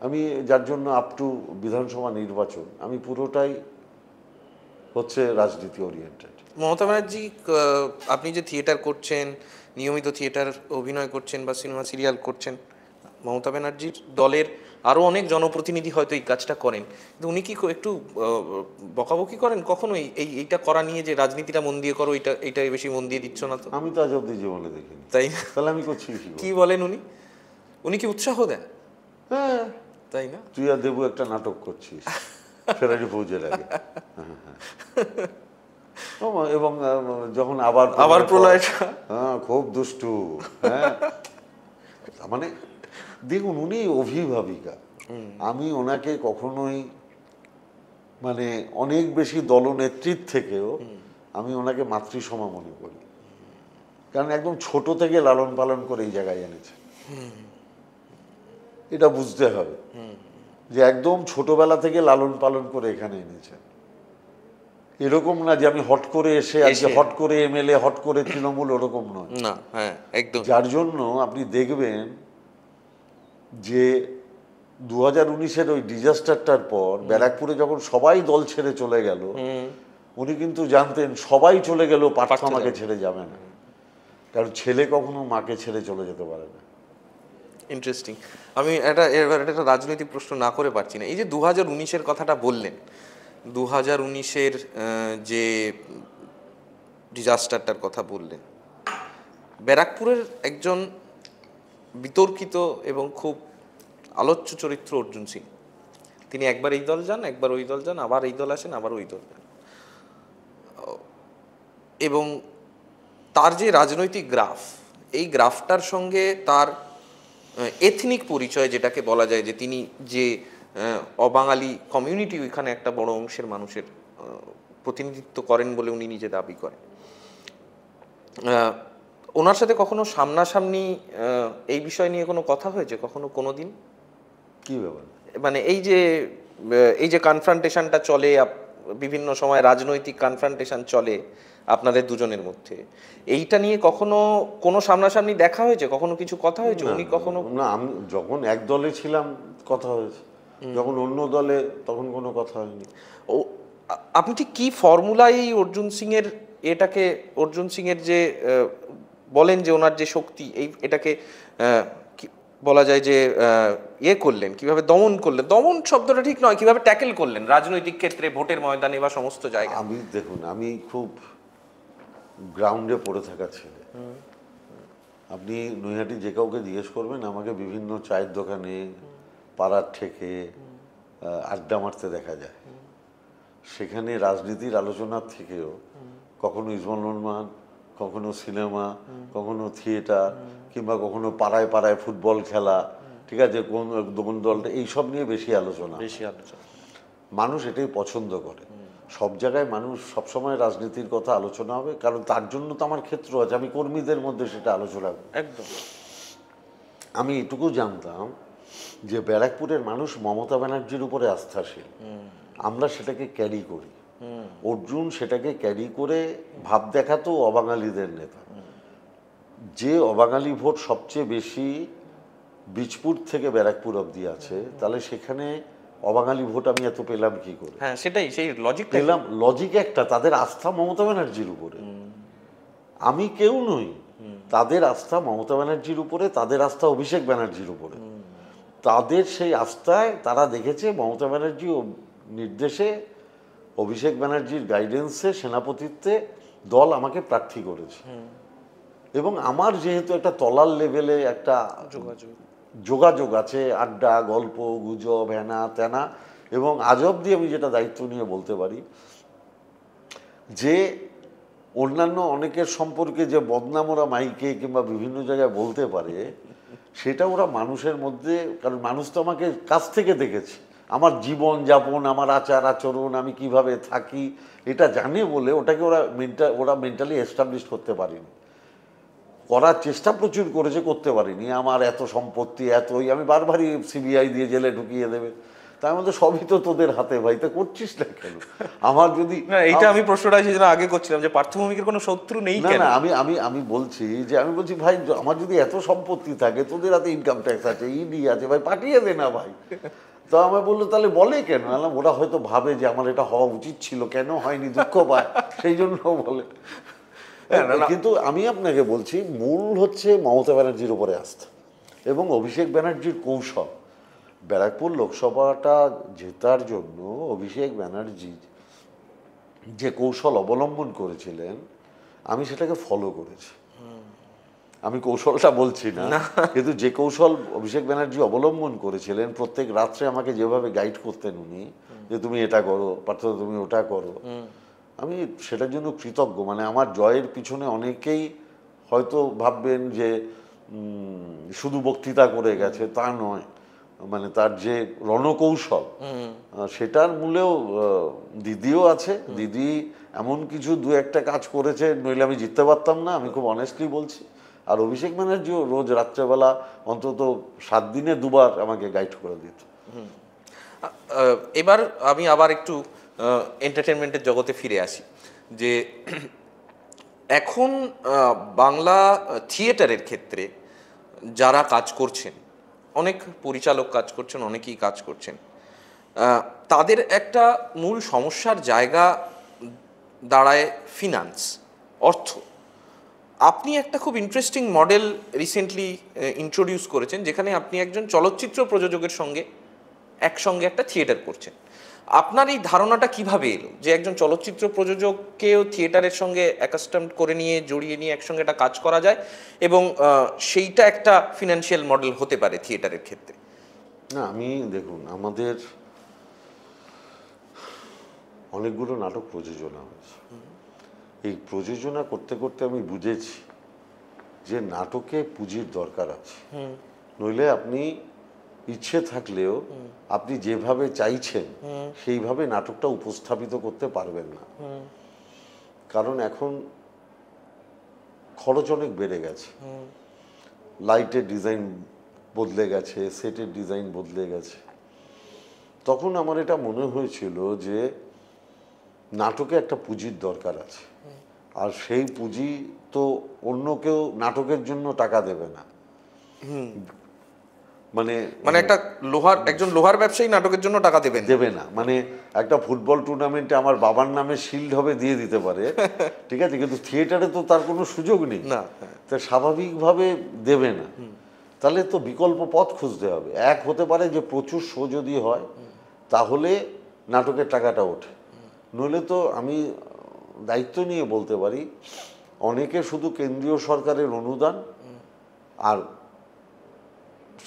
আমি যার জন্য আপ টু বিধানসভা নির্বাচন আমি পুরোটাই হচ্ছে রাজনীতি ওরিয়েন্টেড। মমতা ব্যানার্জি, আপনি যে থিয়েটার করছেন, নিয়মিত থিয়েটার অভিনয় করছেন বা সিনেমা সিরিয়াল করছেন, মমতা ব্যানার্জির দলের আরও অনেক জনপ্রতিনিধি হয়তো এই কাজটা করেন, কিন্তু উনি কি একটু বকাবকি করেন কখনো এইটা করা নিয়ে, যে রাজনীতিটা মন দিয়ে করো, এইটা বেশি মন দিয়ে দিচ্ছ না? তো আমি তো আজ অব্দি জীবনে দেখিনি, তাই তাহলে আমি করছি কি বলেন উনি? উনি কি উৎসাহ দেন? হ্যাঁ, তাই না? তুই আর দেবু একটা নাটক করছিস ফেরারি ফৌজের আগে, এবং যখন আবার প্রলয়টা, হ্যাঁ খুব দুষ্টু। হ্যাঁ, মানে দেখুন, উনি অভিভাবিকা। আমি ওনাকে কখনোই, মানে অনেক বেশি দলনেত্রীর থেকেও আমি ওনাকে মাতৃসমা মনে করি। কারণ একদম ছোট থেকে লালন পালন করে এই জায়গায় এনেছে, এটা বুঝতে হবে যে একদম ছোটবেলা থেকে লালন পালন করে এখানে এনেছে। এরকম না যে আমি হট করে এসে আজকে হট করে এমএলএ, হট করে তৃণমূল, ওরকম নয় না। হ্যাঁ একদম। যার জন্য আপনি দেখবেন যে 2019-এর ওই ডিজাস্টারটার পর ব্যারাকপুরে যখন সবাই দল ছেড়ে চলে গেল, উনি কিন্তু জানতেন সবাই চলে গেল, পার্থ আমাকে ছেড়ে যাবে না। কারণ ছেলে কখনো মাকে ছেড়ে চলে যেতে পারে না। ইন্টারেস্টিং। আমি এবার একটা রাজনৈতিক প্রশ্ন না করে পারছি না। এই যে 2019-এর কথাটা বললেন, 2019-এর যে ডিজাস্টারটার কথা বললেন, ব্যারাকপুরের একজন বিতর্কিত এবং খুব আলোচ্য চরিত্র অর্জুন সিং, তিনি একবার এই দল যান, একবার ওই দল যান, আবার এই দল আসেন, আবার ওই দল যান। এবং তার যে রাজনৈতিক গ্রাফ, এই গ্রাফটার সঙ্গে তার এথনিক পরিচয়, যেটাকে বলা যায় যে তিনি যে অবাঙালি কমিউনিটি ওইখানে একটা বড় অংশের মানুষের প্রতিনিধিত্ব করেন বলে উনি নিজে দাবি করেন। ওনার সাথে কখনো সামনাসামনি এই বিষয় নিয়ে কোনো কথা হয়েছে কখনো কোনো দিন? কি ব্যাপার? মানে এই যে কনফ্রন্টেশনটা চলে, বিভিন্ন সময় রাজনৈতিক কনফ্রন্টেশন চলে আপনাদের দুজনের মধ্যে, এইটা নিয়ে কখনো কোনো সামনাসামনি দেখা হয়েছে, কখনো কিছু কথা হয়েছে? উনি কখনো? না, আমি যখন এক দলে ছিলাম কথা হয়েছে, যখন অন্য দলে তখন কোনো কথা হয়নি। ও, আপনি ঠিক কি ফর্মুলায় এই অর্জুন সিং এর এটাকে, অর্জুন সিং এর যে বলেন যে ওনার যে শক্তি, এটাকে বলা যায় যে করলেন, কিভাবে দমন করলেন? দমন শব্দটা ঠিক নয়, কিভাবে ট্যাকেল করলেন রাজনৈতিক ক্ষেত্রে, ভোটের ময়দানে বা সমস্ত জায়গায়? আমি দেখুন, আমি খুব গ্রাউন্ডে পড়ে থাকা ছেলে। আপনি নৈহাটি যে কাউকে জিজ্ঞেস করবেন, আমাকে বিভিন্ন চায়ের দোকানে, পাড়ার ঠেকে আড্ডা মারতে দেখা যায়। সেখানে রাজনীতির আলোচনার থেকেও কখনো ইসমাইল রহমান, কখনো সিনেমা, কখনো থিয়েটার, কিংবা কখনো পাড়ায় পাড়ায় ফুটবল খেলা, ঠিক আছে, কোন দলটা, এইসব নিয়ে বেশি আলোচনা। মানুষ এটাই পছন্দ করে। সব জায়গায় মানুষ সবসময় রাজনীতির কথা আলোচনা হবে, কারণ তার জন্য তো আমার ক্ষেত্র আছে, আমি কর্মীদের মধ্যে সেটা আলোচনা করি। একদম। আমি এটুকু জানতাম যে ব্যারাকপুরের মানুষ মমতা ব্যানার্জির উপরে আস্থাশীল, আমরা সেটাকে ক্যারি করি। অর্জুন সেটাকে ক্যারি করে ভাব দেখাতো অবাঙালিদের নেতা। যে অবাঙালি ভোট সবচেয়ে বেশি বীজপুর থেকে ব্যারাকপুর অবধি আছে, তাহলে সেখানে অবাঙালি ভোট আমি এত পেলাম কি করে? হ্যাঁ, সেটাই, সেই লজিক পেলাম। লজিক একটা, তাদের আস্থা মমতা ব্যানার্জির উপরে। আমি কেউ নই, তাদের আস্থা মমতা ব্যানার্জির উপরে, তাদের আস্থা অভিষেক ব্যানার্জির উপরে। তাদের সেই আস্থায় তারা দেখেছে মমতা ব্যানার্জি নির্দেশে, অভিষেক ব্যানার্জির গাইডেন্সে, সেনাপতিত্বে দল আমাকে প্রার্থী করেছে। এবং আমার যেহেতু একটা তলার লেভেলে একটা যোগাযোগ আছে, আড্ডা, গল্প, গুজব, হ্যানা ত্যানা, এবং আজ অব্দি আমি যেটা দায়িত্ব নিয়ে বলতে পারি যে অন্যান্য অনেকের সম্পর্কে যে বদনাম ওরা মাইকে কিংবা বিভিন্ন জায়গায় বলতে পারে, সেটা ওরা মানুষের মধ্যে, কারণ মানুষ তো আমাকে কাছ থেকে দেখেছে, আমার জীবন যাপন, আমার আচার আচরণ, আমি কিভাবে থাকি, এটা জানে বলে ওটাকে ওরা মেন্টালি এস্টাবলিশ করতে পারেনি। করার চেষ্টা প্রচুর করেছে, করতে পারিনি। আমার এত সম্পত্তি, এতই, আমি বারবারই সিবিআই দিয়ে জেলে ঢুকিয়ে দেবে, তার মধ্যে সবই তো তোদের হাতে ভাই, তা করছিস না কেন? আমার যদি এইটা আমি প্রশ্নটা সেই জন্য আগে করছিলাম যে পার্থভূমিকের কোনো শত্রু নেই কেন? না, আমি বলছি যে, আমি বলছি ভাই, আমার যদি এত সম্পত্তি থাকে, তোদের হাতে ইনকাম ট্যাক্স আছে, ইডি আছে, ভাই পাঠিয়ে দে না ভাই। তো আমি বললো তাহলে বলে কেন? বললাম ওরা হয়তো ভাবে যে আমার এটা হওয়া উচিত ছিল, কেন হয়নি, দুঃখ পায়, সেই জন্য বলে। কিন্তু আমি আপনাকে বলছি, মূল হচ্ছে মমতা ব্যানার্জির উপরে আস্থা এবং অভিষেক ব্যানার্জির কৌশল। ব্যারাকপুর লোকসভাটা জেতার জন্য অভিষেক ব্যানার্জি যে কৌশল অবলম্বন করেছিলেন, আমি সেটাকে ফলো করেছি। আমি কৌশলটা বলছি না, কিন্তু যে কৌশল অভিষেক ব্যানার্জি অবলম্বন করেছিলেন, প্রত্যেক রাত্রে আমাকে যেভাবে গাইড করতেন উনি, যে তুমি এটা করো পার্থ, তুমি ওটা করো, আমি সেটার জন্য কৃতজ্ঞ। মানে আমার জয়ের পিছনে অনেকেই হয়তো ভাববেন যে শুধু বক্তৃতা করে গেছে, তা নয়। মানে তার যে রণকৌশল, সেটার মূলেও দিদিও আছে। দিদি এমন কিছু দু একটা কাজ করেছে, নইলে আমি জিততে পারতাম না, আমি খুব অনেস্টলি বলছি। আর অভিষেক ব্যানার্জিও রোজ রাত্রেবেলা অন্তত 7 দিনে 2 বার আমাকে গাইড করে দিত। এবার আমি আবার একটু এন্টারটেনমেন্টের জগতে ফিরে আসি, যে এখন বাংলা থিয়েটারের ক্ষেত্রে যারা কাজ করছেন, অনেক পরিচালক কাজ করছেন, অনেকেই কাজ করছেন, তাদের একটা মূল সমস্যার জায়গা দাঁড়ায় ফিনান্স, অর্থ। আপনি একটা খুব ইন্টারেস্টিং মডেল রিসেন্টলি ইন্ট্রোডিউস করেছেন, যেখানে আপনি একজন চলচ্চিত্র প্রযোজকের সঙ্গে একসঙ্গে একটা থিয়েটার করছেন। আপনার এই ধারণাটা কিভাবে এলো যে একজন চলচ্চিত্র প্রযোজককেও থিয়েটারের সঙ্গে অ্যাকাস্টমড করে নিয়ে, জড়িয়ে নিয়ে একসঙ্গে একটা কাজ করা যায়, এবং সেইটা একটা ফিনান্সিয়াল মডেল হতে পারে থিয়েটারের ক্ষেত্রে? না, আমি দেখুন, আমাদের অনেকগুলো নাটক প্রযোজনা হয়েছে এই প্রযোজনা করতে করতে আমি বুঝেছি যে নাটকে পুঁজির দরকার আছে। নইলে আপনি ইচ্ছে থাকলেও আপনি যেভাবে চাইছেন সেইভাবে নাটকটা উপস্থাপিত করতে পারবেন না। কারণ এখন খরচ অনেক বেড়ে গেছে, লাইটের ডিজাইন বদলে গেছে, সেটের ডিজাইন বদলে গেছে। তখন আমার এটা মনে হয়েছিল যে নাটকে একটা পুঁজির দরকার আছে, আর সেই পুঁজি তো অন্য কেউ নাটকের জন্য টাকা দেবে না। মানে মানে একজন লোহার ব্যবসায়ী নাটকের জন্য টাকা দেবে না, মানে একটা ফুটবল টুর্নামেন্টে আমার বাবার নামে শিল্ড হবে দিয়ে দিতে পারে, ঠিক আছে, কিন্তু থিয়েটারে তো তার কোনো সুযোগ নেই, তা স্বাভাবিকভাবে দেবে না। তাহলে তো বিকল্প পথ খুঁজতে হবে। এক হতে পারে যে প্রচুর শো যদি হয় তাহলে নাটকের টাকাটা ওঠে, নইলে তো আমি দায়িত্ব নিয়ে বলতে পারি অনেকে শুধু কেন্দ্রীয় সরকারের অনুদান আর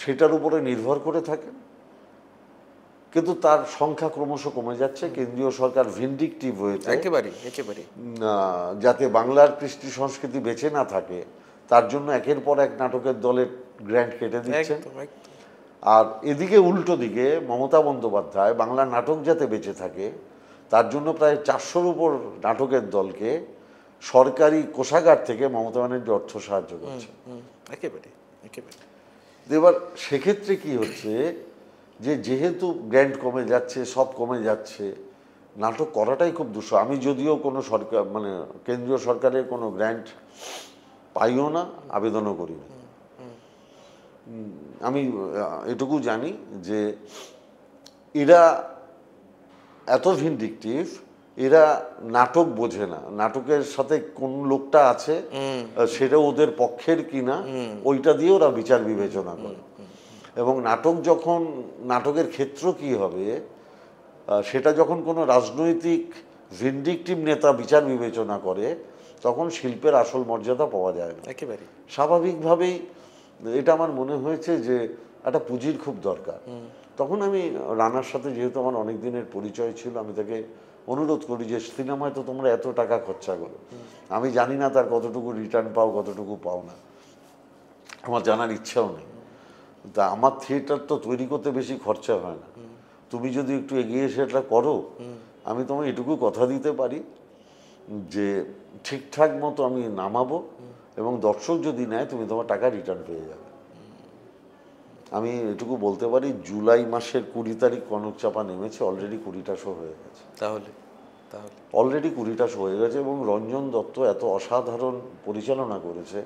সেটার উপরে নির্ভর করে থাকেন, কিন্তু তার সংখ্যা ক্রমশ কমে যাচ্ছে। কেন্দ্রীয় সরকার ভিন্ডিকটিভ হয়েছে একেবারে যাতে বাংলার কৃষ্টি সংস্কৃতি বেঁচে না থাকে, তার জন্য একের পর এক নাটকের দলের গ্র্যান্ট কেটে দিচ্ছেন। আর এদিকে উল্টো দিকে মমতা বন্দ্যোপাধ্যায় বাংলা নাটক যাতে বেঁচে থাকে তার জন্য প্রায় 400-র উপর নাটকের দলকে সরকারি কোষাগার থেকে মমতা ব্যানার্জি অর্থ সাহায্য করছে। এবার সেক্ষেত্রে কি হচ্ছে যে যেহেতু গ্র্যান্ট কমে যাচ্ছে, সব কমে যাচ্ছে, নাটক করাটাই খুব দুঃসহ। আমি যদিও কোনো সরকার মানে কেন্দ্রীয় সরকারের কোনো গ্র্যান্ট পাইও না, আবেদনও করি না। আমি এটুকু জানি যে এরা এত ভিন্ডিকটিভ, এরা নাটক বোঝে না, নাটকের সাথে কোন লোকটা আছে সেটা ওদের পক্ষের কিনা ওইটা দিয়ে ওরা বিচার বিবেচনা করে। এবং নাটকের ক্ষেত্র কি হবে সেটা যখন কোনো রাজনৈতিক ভিন্ডিকটিভ নেতা বিচার বিবেচনা করে তখন শিল্পের আসল মর্যাদা পাওয়া যায় না। একেবারে স্বাভাবিকভাবেই এটা আমার মনে হয়েছে যে একটা পুঁজির খুব দরকার। তখন আমি রানার সাথে যেহেতু আমার অনেক দিনের পরিচয় ছিল, আমি তাকে অনুরোধ করি যে সিনেমায় তো তোমরা এত টাকা খরচা করো, আমি জানি না তার কতটুকু রিটার্ন পাও কতটুকু পাও না, আমার জানার ইচ্ছাও নেই। তা আমার থিয়েটার তো তৈরি করতে বেশি খরচা হয় না, তুমি যদি একটু এগিয়ে এসে এটা করো, আমি তোমায় এটুকু কথা দিতে পারি যে ঠিকঠাক মতো আমি নামাবো এবং দর্শক যদি নেয় তুমি তোমার টাকা রিটার্ন পেয়ে যাবে। আমি এটুকু বলতে পারি জুলাই মাসের 20 তারিখ কনক চাপা নেমেছে, অলরেডি 20টা শো হয়ে গেছে। অলরেডি 20টা শো হয়ে গেছে এবং রঞ্জন দত্ত এত অসাধারণ পরিচালনা করেছে।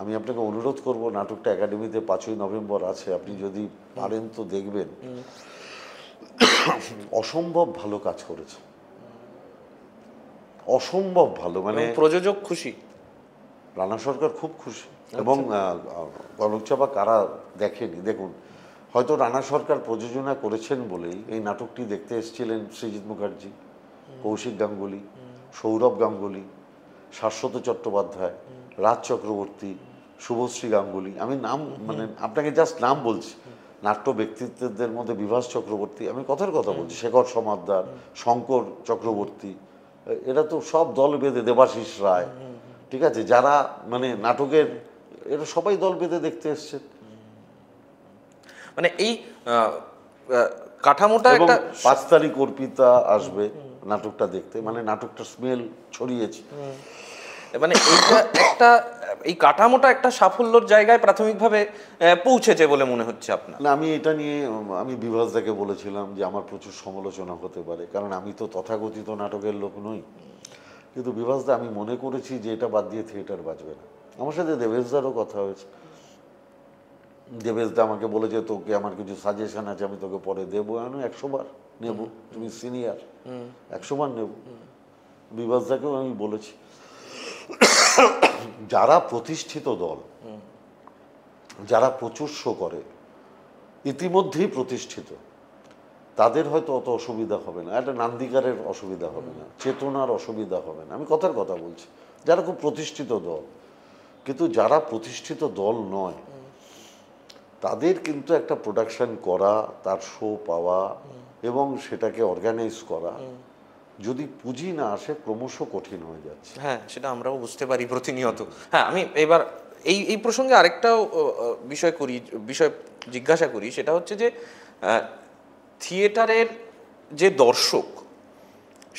আমি আপনাকে অনুরোধ করব, নাটকটা একাডেমিতে 5ই নভেম্বর আছে, আপনি যদি পারেন তো দেখবেন। অসম্ভব ভালো কাজ করেছে, অসম্ভব ভালো। মানে প্রযোজক খুশি, রানা সরকার খুব খুশি। এবং কনক চাপা কারা দেখেনি, দেখুন, হয়তো রানা সরকার প্রযোজনা করেছেন বলেই এই নাটকটি দেখতে এসেছিলেন সৃজিত মুখার্জি, কৌশিক গাঙ্গুলি, সৌরভ গাঙ্গুলি, শাশ্বত চট্টোপাধ্যায়, রাজ চক্রবর্তী, শুভশ্রী গাঙ্গুলি। আমি নাম মানে আপনাকে জাস্ট নাম বলছি। নাট্য ব্যক্তিত্বদের মধ্যে বিভাস চক্রবর্তী, আমি কথার কথা বলছি, শেখর সমাদ্দার, শঙ্কর চক্রবর্তী, এরা তো সব দল বেঁধে, দেবাশিস রায়, ঠিক আছে, যারা মানে নাটকের এরা সবাই দল বেঁধে দেখতে এসছে। মানে এই কাঠামোটা এবং একটা 5 তারিখ অর্পিতা আসবে নাটকটা দেখতে, মানে নাটকটা স্মেল ছড়িয়েছে। মানে এইটা একটা এই কাঠামোটা একটা সাফল্যর জায়গায় প্রাথমিকভাবে পৌঁছেছে বলে মনে হচ্ছে আপনার? না, আমি এটা নিয়ে আমি বিভাসদাকে বলেছিলাম যে আমার প্রচুর সমালোচনা হতে পারে, কারণ আমি তো তথাকথিত নাটকের লোক নই, কিন্তু বিভাসদা আমি মনে করেছি যে এটা বাদ দিয়ে থিয়েটার বাঁচবে না। আমার সাথে দেবেশদারও কথা হয়েছে, দেবেশদা আমাকে বলেছে তোকে আমার কিছু সাজেশন আছে, আমি তোকে পরে দেবো। আমি 100 বার নেব, তুমি সিনিয়র, 100 বার নেব। বিভাসদাকেও আমি বলেছি যারা প্রতিষ্ঠিত দল, যারা প্রচুর শো করে, ইতিমধ্যেই প্রতিষ্ঠিত, তাদের হয়তো অত অসুবিধা হবে না, একটা নান্দিকারের অসুবিধা হবে না, চেতনার অসুবিধা হবে না, আমি কথার কথা বলছি, যারা খুব প্রতিষ্ঠিত দল। কিন্তু যারা প্রতিষ্ঠিত দল নয় তাদের কিন্তু একটা প্রোডাকশন করা, তার শো পাওয়া এবং সেটাকে অর্গানাইজ করা যদি পুঁজি না আসে ক্রমশ কঠিন হয়ে যাচ্ছে। হ্যাঁ, সেটা আমরাও বুঝতে পারি প্রতিনিয়ত। হ্যাঁ, আমি এবার এই প্রসঙ্গে আরেকটাও বিষয় জিজ্ঞাসা করি, সেটা হচ্ছে যে থিয়েটারের যে দর্শক,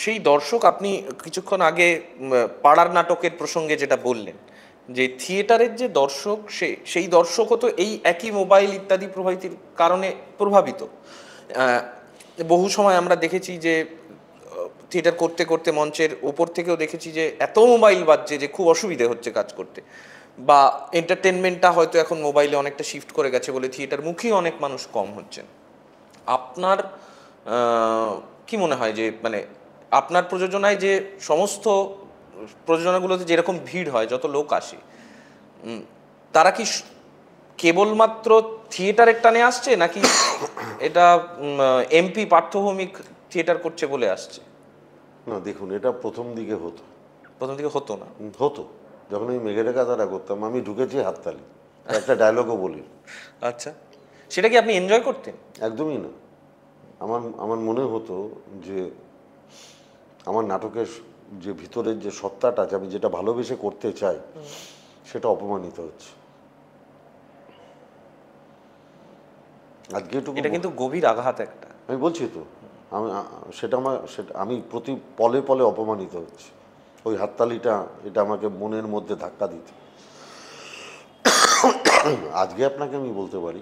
সেই দর্শক আপনি কিছুক্ষণ আগে পাড়ার নাটকের প্রসঙ্গে যেটা বললেন, যে থিয়েটারের যে দর্শক সেই দর্শকও তো এই একই মোবাইল ইত্যাদি প্রভৃতির কারণে প্রভাবিত। বহু সময় আমরা দেখেছি যে থিয়েটার করতে করতে মঞ্চের ওপর থেকেও দেখেছি যে এত মোবাইল বাজছে যে খুব অসুবিধে হচ্ছে কাজ করতে, বা এন্টারটেনমেন্টটা হয়তো এখন মোবাইলে অনেকটা শিফট করে গেছে বলে থিয়েটার মুখী অনেক মানুষ কম হচ্ছেন। আপনার কি মনে হয় যে মানে আপনার প্রযোজনায় যে সমস্ত প্রযোজনাগুলোতে যেরকম ভিড় হয়, যত লোক আসে, তারা কি কেবলমাত্র থিয়েটারের টানে আসছে, নাকি এটা এমপি পার্থভৌমিক থিয়েটার করছে বলে আসছে? না দেখুন, এটা প্রথম দিকে হতো। প্রথম দিকে হতো না? হতো। যখন আমি মেঘের কাদারা করতাম, আমি ঢুকেছি হাততালি, একটা ডায়লগও বলি। আচ্ছা, সেটা কি আপনি এনজয় করতেন? একদমই না। আমার মনে হতো যে আমার নাটকের যে ভিতরের যে সত্তাটা আছে, আমি যেটা ভালোবেসে করতে চাই, সেটা অপমানিত হচ্ছে। আজকে এটা কিন্তু গভীর আঘাত একটা। আমি বলছি তো, আমি প্রতি পলে পলে অপমানিত হচ্ছে। ওই হাততালিটা, এটা আমাকে মনের মধ্যে ধাক্কা দিত। আজকে আপনাকে আমি বলতে পারি,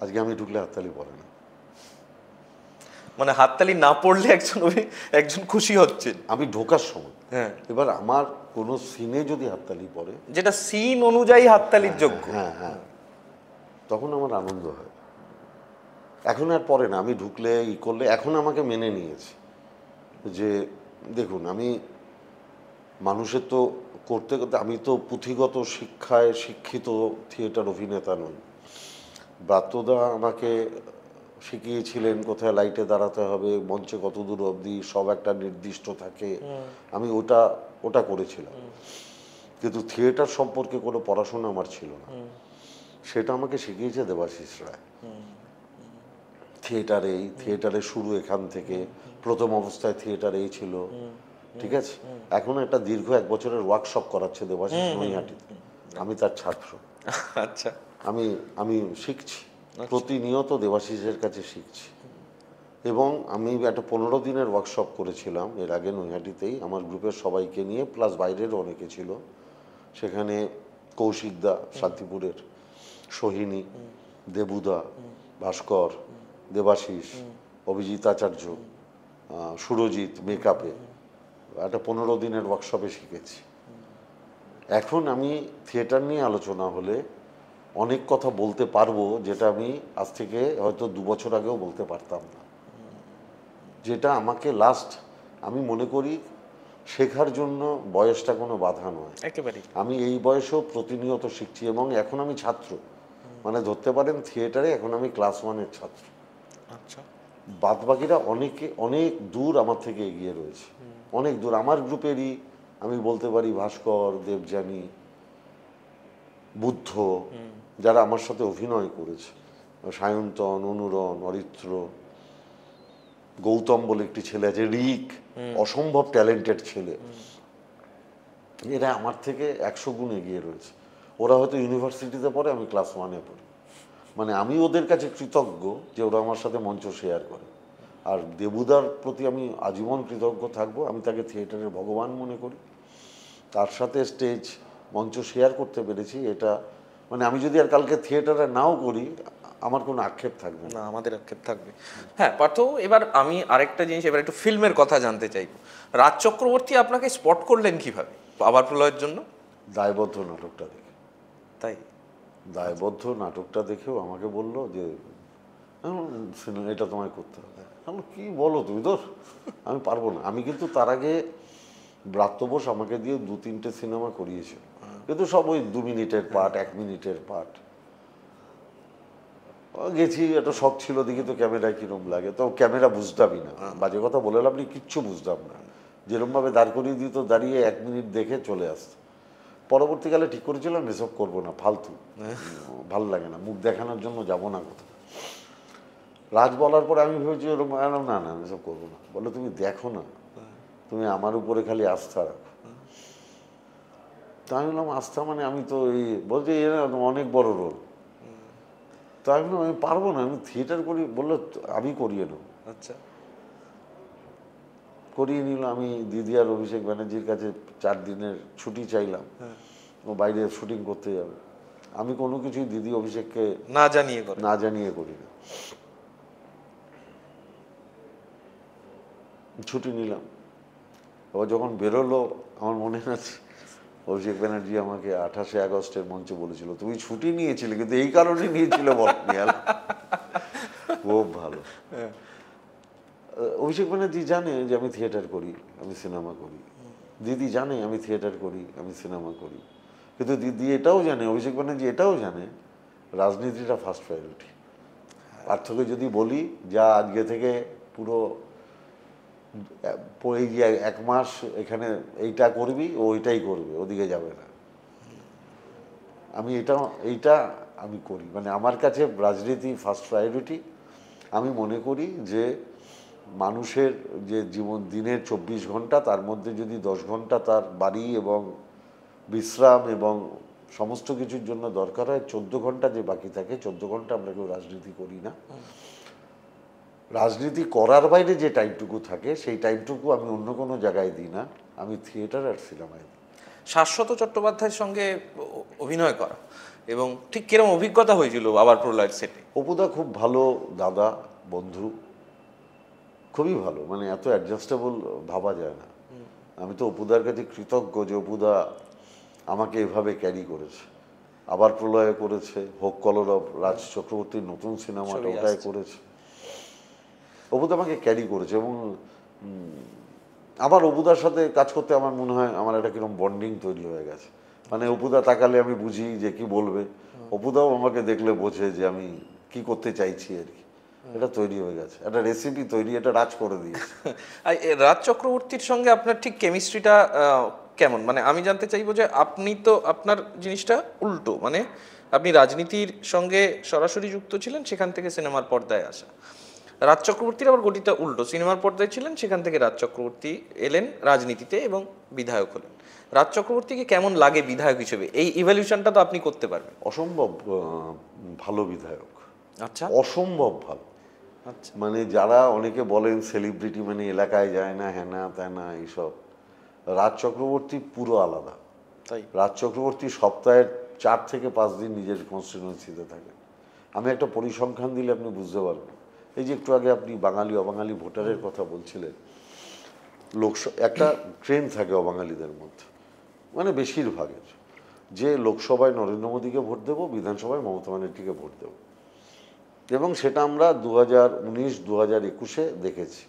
আজকে আমি ঢুকলে হাততালি পড়ে না। মানে হাততালি না পড়লে একজন খুশি হচ্ছেন আমি ঢোকার সময়। হ্যাঁ, এবার আমার কোনো সিনে যদি হাততালি পড়ে, যেটা সিন অনুযায়ী হাততালির যোগ্য, হ্যাঁ হ্যাঁ, তখন আমার আনন্দ হয়। এখন আর পড়ে না। আমি ঢুকলে করলে এখন আমাকে মেনে নিয়েছে যে দেখুন, আমি মানুষের তো করতে করতে, আমি তো পুঁথিগত শিক্ষায় শিক্ষিত থিয়েটার অভিনেতা নই। ব্রাত্যদা আমাকে শিখিয়েছিলেন কোথায় লাইটে দাঁড়াতে হবে, মঞ্চে কত দূর অবধি, সব একটা নির্দিষ্ট থাকে। আমি ওটা করেছিলাম, কিন্তু থিয়েটার সম্পর্কে কোনো পড়াশোনা আমার ছিল না। সেটা আমাকে শিখিয়েছে দেবাশিস রায়। থিয়েটারের শুরু এখান থেকে। প্রথম অবস্থায় থিয়েটার এই ছিল, ঠিক আছে। এখন একটা দীর্ঘ 1 বছরের ওয়ার্কশপ করাচ্ছে দেবাশিস নৈহাটিতে। আমি তার ছাত্র। আচ্ছা, আমি শিখছি প্রতিনিয়ত, দেবাশিসের কাছে শিখছি। এবং আমি একটা 15 দিনের ওয়ার্কশপ করেছিলাম এর আগে নৈহাটিতেই, আমার গ্রুপের সবাইকে নিয়ে, প্লাস বাইরেরও অনেকে ছিল সেখানে। কৌশিকদা শান্তিপুরের, সোহিনী, দেবুদা, ভাস্কর, দেবাশিস, অভিজিৎ আচার্য, সুরজিৎ মেকআপে একটা 15 দিনের ওয়ার্কশপে শিখেছি। এখন আমি থিয়েটার নিয়ে আলোচনা হলে অনেক কথা বলতে পারবো, যেটা আমি আজ থেকে হয়তো 2 বছর আগেও বলতে পারতাম না। যেটা আমাকে আমি মনে করি শেখার জন্য বয়সটা কোনো বাধা নয়। একেবারে। আমি এই বয়সেও প্রতিনিয়ত শিখছি, এবং এখন আমি ছাত্র, মানে ধরতে পারেন থিয়েটারে এখন আমি ক্লাস 1-এর ছাত্র। আচ্ছা, বাদবাকিরা অনেক দূর আমার থেকে এগিয়ে রয়েছে, অনেক দূর। আমার গ্রুপেরই আমি বলতে পারি ভাস্কর, দেবযানী, বুদ্ধ, যারা আমার সাথে অভিনয় করেছে, সায়ন্তন, অনুরণ, অরিত্র, গৌতম বলে একটি ছেলে আছে, রিক, অসম্ভব ট্যালেন্টেড ছেলে। এরা আমার থেকে 100 গুণ এগিয়ে রয়েছে। ওরা হয়তো ইউনিভার্সিটিতে পড়ে, আমি ক্লাস 1-এ পড়ি। মানে আমি ওদের কাছে কৃতজ্ঞ যে ওরা আমার সাথে মঞ্চ শেয়ার করে। আর দেবুদার প্রতি আমি আজীবন কৃতজ্ঞ থাকবো। আমি তাকে থিয়েটারের ভগবান মনে করি। তার সাথে স্টেজ মঞ্চ শেয়ার করতে পেরেছি, এটা মানে আমি যদি আর কালকে থিয়েটারে নাও করি, আমার কোনো আক্ষেপ থাকবে না। আমাদের আক্ষেপ থাকবে। হ্যাঁ পার্থ, এবার আমি আরেকটা জিনিস, এবার একটু ফিল্মের কথা জানতে চাইব। রাজ চক্রবর্তী আপনাকে স্পট করলেন কিভাবে আবার প্রলয়ের জন্য? দায়বদ্ধ নাটকটা দেখে। তাই? দায়বদ্ধ নাটকটা দেখেও আমাকে বলল যে এটা তোমায় করতে হবে। আমি কি বলো তুমি, তোর আমি পারবো না। আমি কিন্তু তার আগে ব্রাত্য বোস আমাকে দিয়ে 2-3টে সিনেমা করিয়েছিল, কিন্তু সব ওই 2 মিনিটের পার্ট, 1 মিনিটের পার্ট। গেছি, একটা শখ ছিল, দেখি তো ক্যামেরায় কিরম লাগে। তো ক্যামেরা বুঝতামই না, বাজে কথা বলে লাভ নেই, কিচ্ছু বুঝতাম না। যেরমভাবে দাঁড় করিয়ে দিত, দাঁড়িয়ে 1 মিনিট দেখে চলে আসতো। পরবর্তীকালে ঠিক করেছিলাম এসব করবো না, ফালতু, ভাল লাগে না, মুখ দেখানোর জন্য যাব না কোথাও। রাজ বলার পরে আমি ভেবেছি ওরকম, না না আমি সব করবো না। বলে তুমি দেখো না, তুমি আমার উপরে খালি আস্থা রাখো। তা আমি বললাম আস্থা মানে, আমি তো এই বলছি অনেক বড় রোল। তা আমি বললাম আমি পারবো না, আমি থিয়েটার করি। বললো আমি করিয়ে নেবো। আচ্ছা, করিয়ে নিল। আমি দিদি আর অভিষেক ব্যানার্জির কাছে 4 দিনের ছুটি চাইলাম, ও বাইরে শুটিং করতে যাবে। আমি কোনো কিছুই দিদি অভিষেককে না জানিয়ে করি না। ছুটি নিলাম। এবার যখন বেরোলো, আমার মনে আছে অভিষেক ব্যানার্জি আমাকে 28শে আগস্টের মঞ্চে বলেছিল, তুমি ছুটি নিয়েছিলে কিন্তু এই কারণে নিয়েছিল বলনি। খুব ভালো। অভিষেক ব্যানার্জি জানে যে আমি থিয়েটার করি, আমি সিনেমা করি। দিদি জানে আমি থিয়েটার করি, আমি সিনেমা করি। কিন্তু দিদি এটাও জানে, অভিষেক ব্যানার্জি এটাও জানে, রাজনীতিটা ফার্স্ট প্রায়োরিটি। পার্থক্য যদি বলি, যা আজকে থেকে পুরো এই যে 1 মাস এখানে এইটা করবি, ও ওইটাই করবে, ওদিকে যাবে না। আমি এইটা আমি করি, মানে আমার কাছে রাজনীতি ফার্স্ট প্রায়োরিটি। আমি মনে করি যে মানুষের যে জীবন, দিনের 24 ঘন্টা, তার মধ্যে যদি 10 ঘন্টা তার বাড়ি এবং বিশ্রাম এবং সমস্ত কিছুর জন্য দরকার হয়, 14 ঘন্টা যে বাকি থাকে, 14 ঘন্টা আমরা কেউ রাজনীতি করি না। রাজনীতি করার বাইরে যে টাইমটুকু থাকে, সেই টাইমটুকু আমি অন্য কোনো জায়গায় দিই না, আমি থিয়েটার আর সিনেমায় দিই। শাশ্বত চট্টোপাধ্যায়ের সঙ্গে অভিনয় করা এবং ঠিক কিরকম অভিজ্ঞতা হয়েছিল আবার প্রলয়ের সেটে? অপুদা খুব ভালো দাদা, বন্ধু, খুবই ভালো, মানে এত অ্যাডজাস্টেবল ভাবা যায় না। আমি তো অপুদার কাছে কৃতজ্ঞ যে অপুদা আমাকে এভাবে ক্যারি করেছে। আবার প্রলয়ে করেছে, হোক কলরব, রাজ চক্রবর্তীর নতুন সিনেমাটা ওটাই করেছে। অপুদা আমাকে ক্যারি করেছে এবং আবার অপুদার সাথে কাজ করতে আমার মনে হয় আমার একটা কিরকম বন্ডিং তৈরি হয়ে গেছে। মানে অপুদা তাকালে আমি বুঝি যে কি বলবে, অপুদাও আমাকে দেখলে বোঝে যে আমি কি করতে চাইছি আর কি। এটা তৈরি হয়ে গেছে, একটা রেসিপি তৈরি, এটা রাজ করে দিয়েছে। রাজ চক্রবর্তীর সঙ্গে আপনার ঠিক কেমিস্ট্রিটা কেমন? মানে আমি জানতে চাইবো যে আপনি তো আপনার জিনিসটা উল্টো, মানে আপনি রাজনীতির সঙ্গে সরাসরি যুক্ত ছিলেন, সেখান থেকে সিনেমার পর্দায় আসা। রাজ চক্রবর্তীর আবার গতিটা উল্টো, সিনেমার পর্দায় ছিলেন, সেখান থেকে রাজ চক্রবর্তী এলেন রাজনীতিতে এবং বিধায়ক হলেন। রাজ চক্রবর্তীকে কেমন লাগে বিধায়ক হিসেবে? এই ইভলিউশনটা তো আপনি করতে পারবেন। অসম্ভব ভালো বিধায়ক। আচ্ছা, অসম্ভব ভালো। আচ্ছা, মানে যারা অনেকে বলেন সেলিব্রিটি মানে এলাকায় যায় না, হ্যাঁ না তা না, এইসব। রাজ চক্রবর্তী পুরো আলাদা। তাই রাজ চক্রবর্তী সপ্তাহের 4 থেকে 5 দিন নিজের কনস্টিটিউয়েন্সিতে থাকে। আমি একটা পরিসংখ্যান দিলে আপনি বুঝতে পারবেন। এই যে একটু আগে আপনি বাঙালি অবাঙালি ভোটারের কথা বলছিলেন, একটা ট্রেন থাকে অবাঙালিদের মধ্যে, মানে বেশিরভাগের, যে লোকসভায় নরেন্দ্র মোদীকে ভোট দেবো, বিধানসভায় মমতা ব্যানার্জিকে ভোট দেবো। এবং সেটা আমরা 2019, 2021-এ দেখেছি।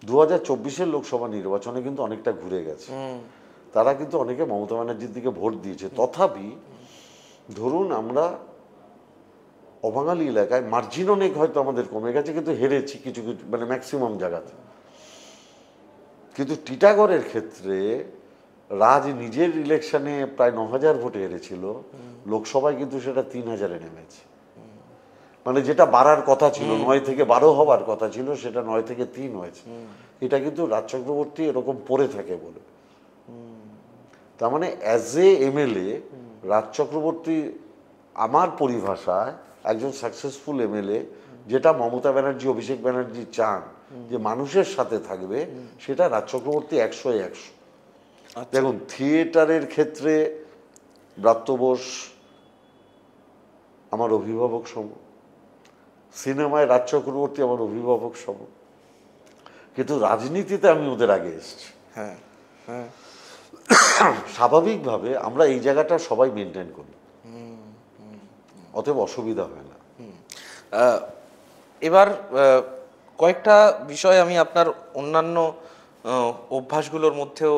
2024-এর লোকসভা নির্বাচনে কিন্তু অনেকটা ঘুরে গেছে। তারা কিন্তু অনেকে মমতা ব্যানার্জির দিকে ভোট দিয়েছে। তথাপি ধরুন আমরা অবাঙালি এলাকায় মার্জিন অনেক হয়তো আমাদের কমে গেছে, কিন্তু হেরেছি কিছু কিছু, মানে ম্যাক্সিমাম জায়গাতে। কিন্তু টিটাগড়ের ক্ষেত্রে রাজ নিজের ইলেকশনে প্রায় 9,000 ভোটে হেরেছিল, লোকসভায় কিন্তু সেটা 3,000-এ নেমেছে। মানে যেটা বাড়ার কথা ছিল, 9 থেকে 12 হওয়ার কথা ছিল, সেটা 9 থেকে 3 হয়েছে। এটা কিন্তু রাজ চক্রবর্তী এরকম পড়ে থাকে বলে। তার মানে as a MLA Raj Chakraborty আমার পরিভাষায় একজন সাকসেসফুল এমএলএ, যেটা মমতা ব্যানার্জি, অভিষেক ব্যানার্জি চান যে মানুষের সাথে থাকবে, সেটা রাজ চক্রবর্তী 100-এ 100। দেখুন থিয়েটারের ক্ষেত্রে ব্রাত্য বোস আমার অভিভাবক সম, সিনেমায় রাজ চক্রবর্তী আমার অভিভাবক সম, কিন্তু রাজনীতিতে আমি ওদের আগে এসেছি। হ্যাঁ, হ্যাঁ, স্বাভাবিকভাবে আমরা এই জায়গাটা সবাই মেনটেন করি, অতএব অসুবিধা হয় না। এবার কয়েকটা বিষয় আমি আপনার অন্যান্য অভ্যাসগুলোর মধ্যেও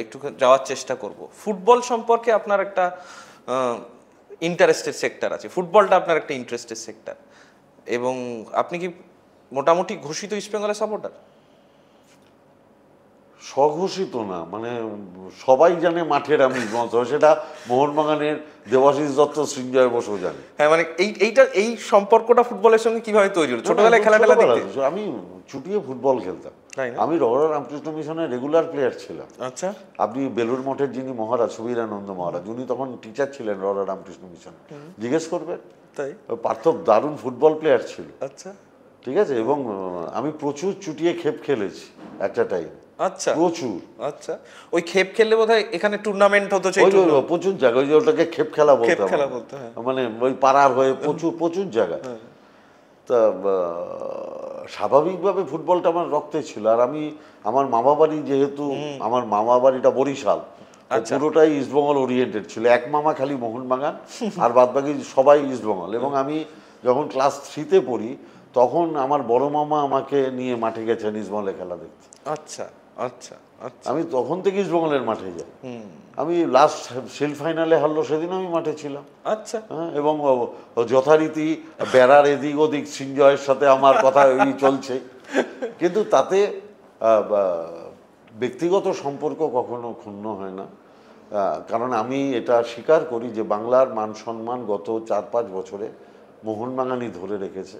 একটু যাওয়ার চেষ্টা করব। ফুটবল সম্পর্কে আপনার একটা ইন্টারেস্টেড সেক্টর আছে, ফুটবলটা আপনার একটা ইন্টারেস্টেড সেক্টর, এবং আপনি কি মোটামুটি ঘোষিত ইস্ট বেঙ্গলের সাপোর্টার? স্বঘোষিত না, মানে সবাই জানে মাঠের আমি মঞ্চ, সেটা মোহনবাগানের দেবাশিস দত্ত, সৃঞ্জয় বসু জানে। হ্যাঁ, মানে এই সম্পর্কটা ফুটবলের সঙ্গে কিভাবে তৈরি হলো? ছোটবেলায় খেলা দেখতে? আমি চুটিয়ে ফুটবল খেলতাম। তাই না? আমি রঘুনাথ রামকৃষ্ণ মিশনের রেগুলার প্লেয়ার ছিলাম। আচ্ছা। আপনি বেলুর মঠের যিনি মহারাজ, সুবীরানন্দ মহারাজ, উনি তখন টিচার ছিলেন রঘুনাথ রামকৃষ্ণ মিশনে, জিজ্ঞেস করবেন। তাই? পার্থব দারুণ ফুটবল প্লেয়ার ছিল। আচ্ছা ঠিক আছে, এবং আমি প্রচুর চুটিয়ে খেপ খেলেছি একটা টাইম। আচ্ছা প্রচুর। আচ্ছা, ওই খেপ খেললে বোধহয় এখানে টুর্নামেন্ট হতো, প্রচুর জায়গায়, ওই যে ওটাকে খেপ খেলা বলতো, মানে ওই পাড়ার হয়ে প্রচুর প্রচুর জায়গায়। তা স্বাভাবিকভাবে ফুটবলটা আমার রক্তে ছিল। আর আমি, আমার মামা বাড়ি যেহেতু, আমার মামা বাড়িটা বরিশাল, পুরোটাই ইস্টবেঙ্গল ওরিয়েন্টেড ছিল। এক মামা খালি মোহনবাগান, আর বাদ বাকি সবাই ইস্টবেঙ্গল। এবং আমি যখন ক্লাস 3-তে পড়ি, তখন আমার বড় মামা আমাকে নিয়ে মাঠে গেছেন ইস্টবেঙ্গলে খেলা দেখতে। আচ্ছা আচ্ছা আচ্ছা। আমি তখন থেকে ইস্টবেঙ্গলের মাঠে যাই। আমি লাস্ট শিল্ড ফাইনালে হারলো সেদিন আমি মাঠে ছিলাম। আচ্ছা। এবং যথারীতি বেড়ার এদিক ওদিক সৃঞ্জয়ের সাথে আমার কথা এই চলছে, কিন্তু তাতে ব্যক্তিগত সম্পর্ক কখনো ক্ষুণ্ণ হয় না। কারণ আমি এটা স্বীকার করি যে বাংলার মান সম্মান গত 4-5 বছরে মোহনবাগানই ধরে রেখেছে।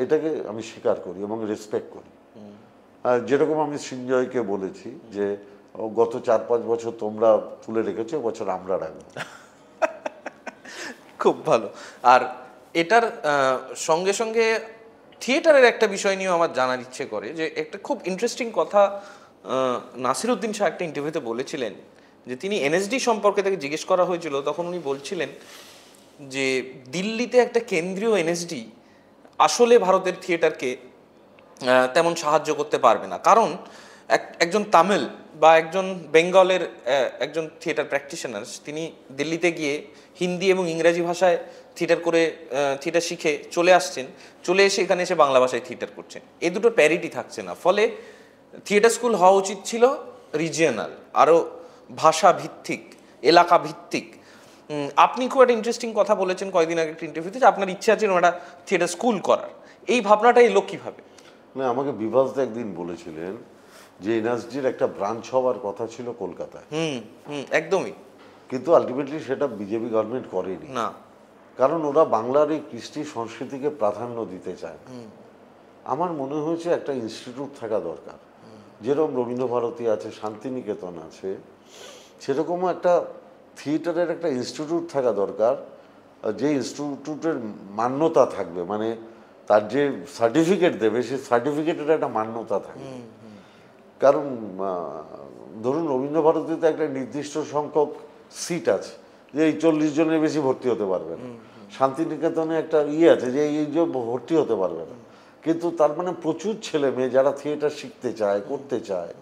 এটাকে আমি স্বীকার করি এবং রেসপেক্ট করি। যেরকম আমি সৃঞ্জয়কে বলেছি যে গত 4-5 বছর তোমরা তুলে রেখেছো, বছর আমরা রাখবো। খুব ভালো। আর এটার সঙ্গে সঙ্গে থিয়েটারের একটা বিষয় নিয়ে আমার জানার ইচ্ছে করে, যে একটা খুব ইন্টারেস্টিং কথা নাসিরউদ্দিন শাহ একটা ইন্টারভিউতে বলেছিলেন, যে তিনি এনএসডি সম্পর্কে তাকে জিজ্ঞেস করা হয়েছিল, তখন উনি বলছিলেন যে দিল্লিতে একটা কেন্দ্রীয় এনএসডি আসলে ভারতের থিয়েটারকে তেমন সাহায্য করতে পারবে না, কারণ একজন তামিল বা একজন বেঙ্গলের একজন থিয়েটার প্র্যাকটিশনার, তিনি দিল্লিতে গিয়ে হিন্দি এবং ইংরাজি ভাষায় থিয়েটার করে থিয়েটার শিখে চলে আসছেন, চলে এসে এখানে এসে বাংলা ভাষায় থিয়েটার করছেন। এই দুটো প্যারিটি থাকছে না, ফলে থিয়েটার স্কুল হওয়া উচিত ছিল রিজিয়নাল, আরও ভাষা ভিত্তিক, এলাকা ভিত্তিক। আপনি খুব একটা ইন্টারেস্টিং কথা বলেছেন কয়েকদিন আগে একটা ইন্টারভিউতে, যে আপনার ইচ্ছা আছে একটা থিয়েটার স্কুল করার। এই ভাবনাটা এলো কীভাবে? না, আমাকে বিভাসদা একদিন বলেছিলেন যে এনএসডির একটা ব্রাঞ্চ হওয়ার কথা ছিল কলকাতায়। একদমই। কিন্তু আলটিমেটলি সেটা বিজেপি গভর্নমেন্ট করেনি না, কারণ ওরা বাংলার এই কৃষ্টি সংস্কৃতিকে প্রাধান্য দিতে চায়। আমার মনে হয়েছে একটা ইনস্টিটিউট থাকা দরকার, যেরকম রবীন্দ্রভারতী আছে, শান্তিনিকেতন আছে, সেরকমও একটা থিয়েটারের একটা ইনস্টিটিউট থাকা দরকার, যে ইনস্টিটিউটের মান্যতা থাকবে, মানে তার যে সার্টিফিকেট দেবে সেই সার্টিফিকেটের একটা মান্যতা থাকবে। কারণ ধরুন রবীন্দ্রভারতীতে একটা নির্দিষ্ট সংখ্যক সিট আছে, যে এই 40 জনের বেশি ভর্তি হতে পারবে না। শান্তিনিকেতনে একটা আছে যে এই যে ভর্তি হতে পারবে না, কিন্তু তার মানে প্রচুর ছেলে মেয়ে যারা থিয়েটার শিখতে চায়, করতে চায়,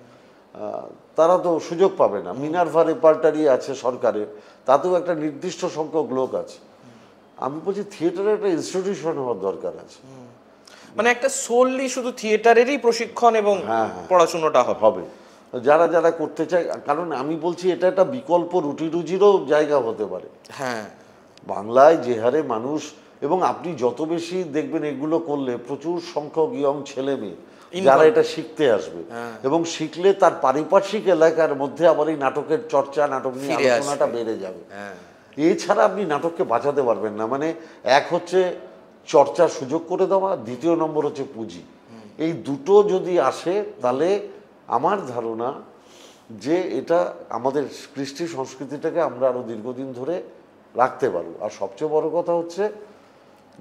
তারা তো সুযোগ পাবে না। মিনার্ভা রেপার্টারি আছে সরকারের, তাতেও একটা নির্দিষ্ট সংখ্যক লোক আছে। আমি বলছি থিয়েটারের একটা ইনস্টিটিউশন হওয়ার দরকার আছে, মানে একটা সোললি শুধু থিয়েটারেরই প্রশিক্ষণ এবং পড়াশোনাটা হবে যারা যারা করতে চায়। কারণ আমি বলছি এটা একটা বিকল্প রুটি রুজিরও জায়গা হতে পারে। হ্যাঁ, বাংলায় যে হারে মানুষ, এবং আপনি যত বেশি দেখবেন এগুলো করলে প্রচুর সংখ্যক ইয়ং ছেলে মেয়ে যারা এটা শিখতে আসবে, এবং শিখলে তার পারিপার্শ্বিক এলাকার মধ্যে আবার এই নাটকের চর্চা, নাটক নিয়ে আলোচনাটা বেড়ে যাবে। এছাড়া আপনি নাটককে বাঁচাতে পারবেন না। মানে এক হচ্ছে চর্চার সুযোগ করে দেওয়া, দ্বিতীয় নম্বর হচ্ছে পুঁজি। এই দুটো যদি আসে তাহলে আমার ধারণা যে এটা আমাদের কৃষ্টি সংস্কৃতিটাকে আমরা আরো দীর্ঘদিন ধরে রাখতে পারবো। আর সবচেয়ে বড় কথা হচ্ছে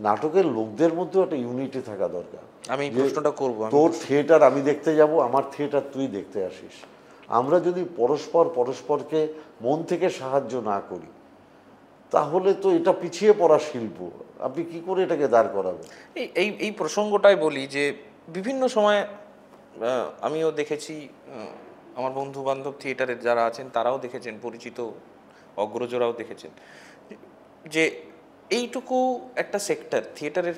নাটকের লোকদের মধ্যে একটা ইউনিটি থাকা দরকার। আমি প্রশ্নটা করব, তোর থিয়েটার আমি দেখতে যাব, আমার থিয়েটার তুই দেখতে আসিস। আমরা যদি পরস্পরকে মন থেকে সাহায্য না করি, তাহলে তো এটা পিছিয়ে পড়া শিল্প, আপনি কি করে এটাকে দাঁড় করাবেন? এই প্রসঙ্গটাই বলি যে বিভিন্ন সময় আমিও দেখেছি, আমার বন্ধু বান্ধব থিয়েটারের যারা আছেন তারাও দেখেছেন, পরিচিত অগ্রজরাও দেখেছেন, যে এইটুকু একটা সেক্টর থিয়েটারের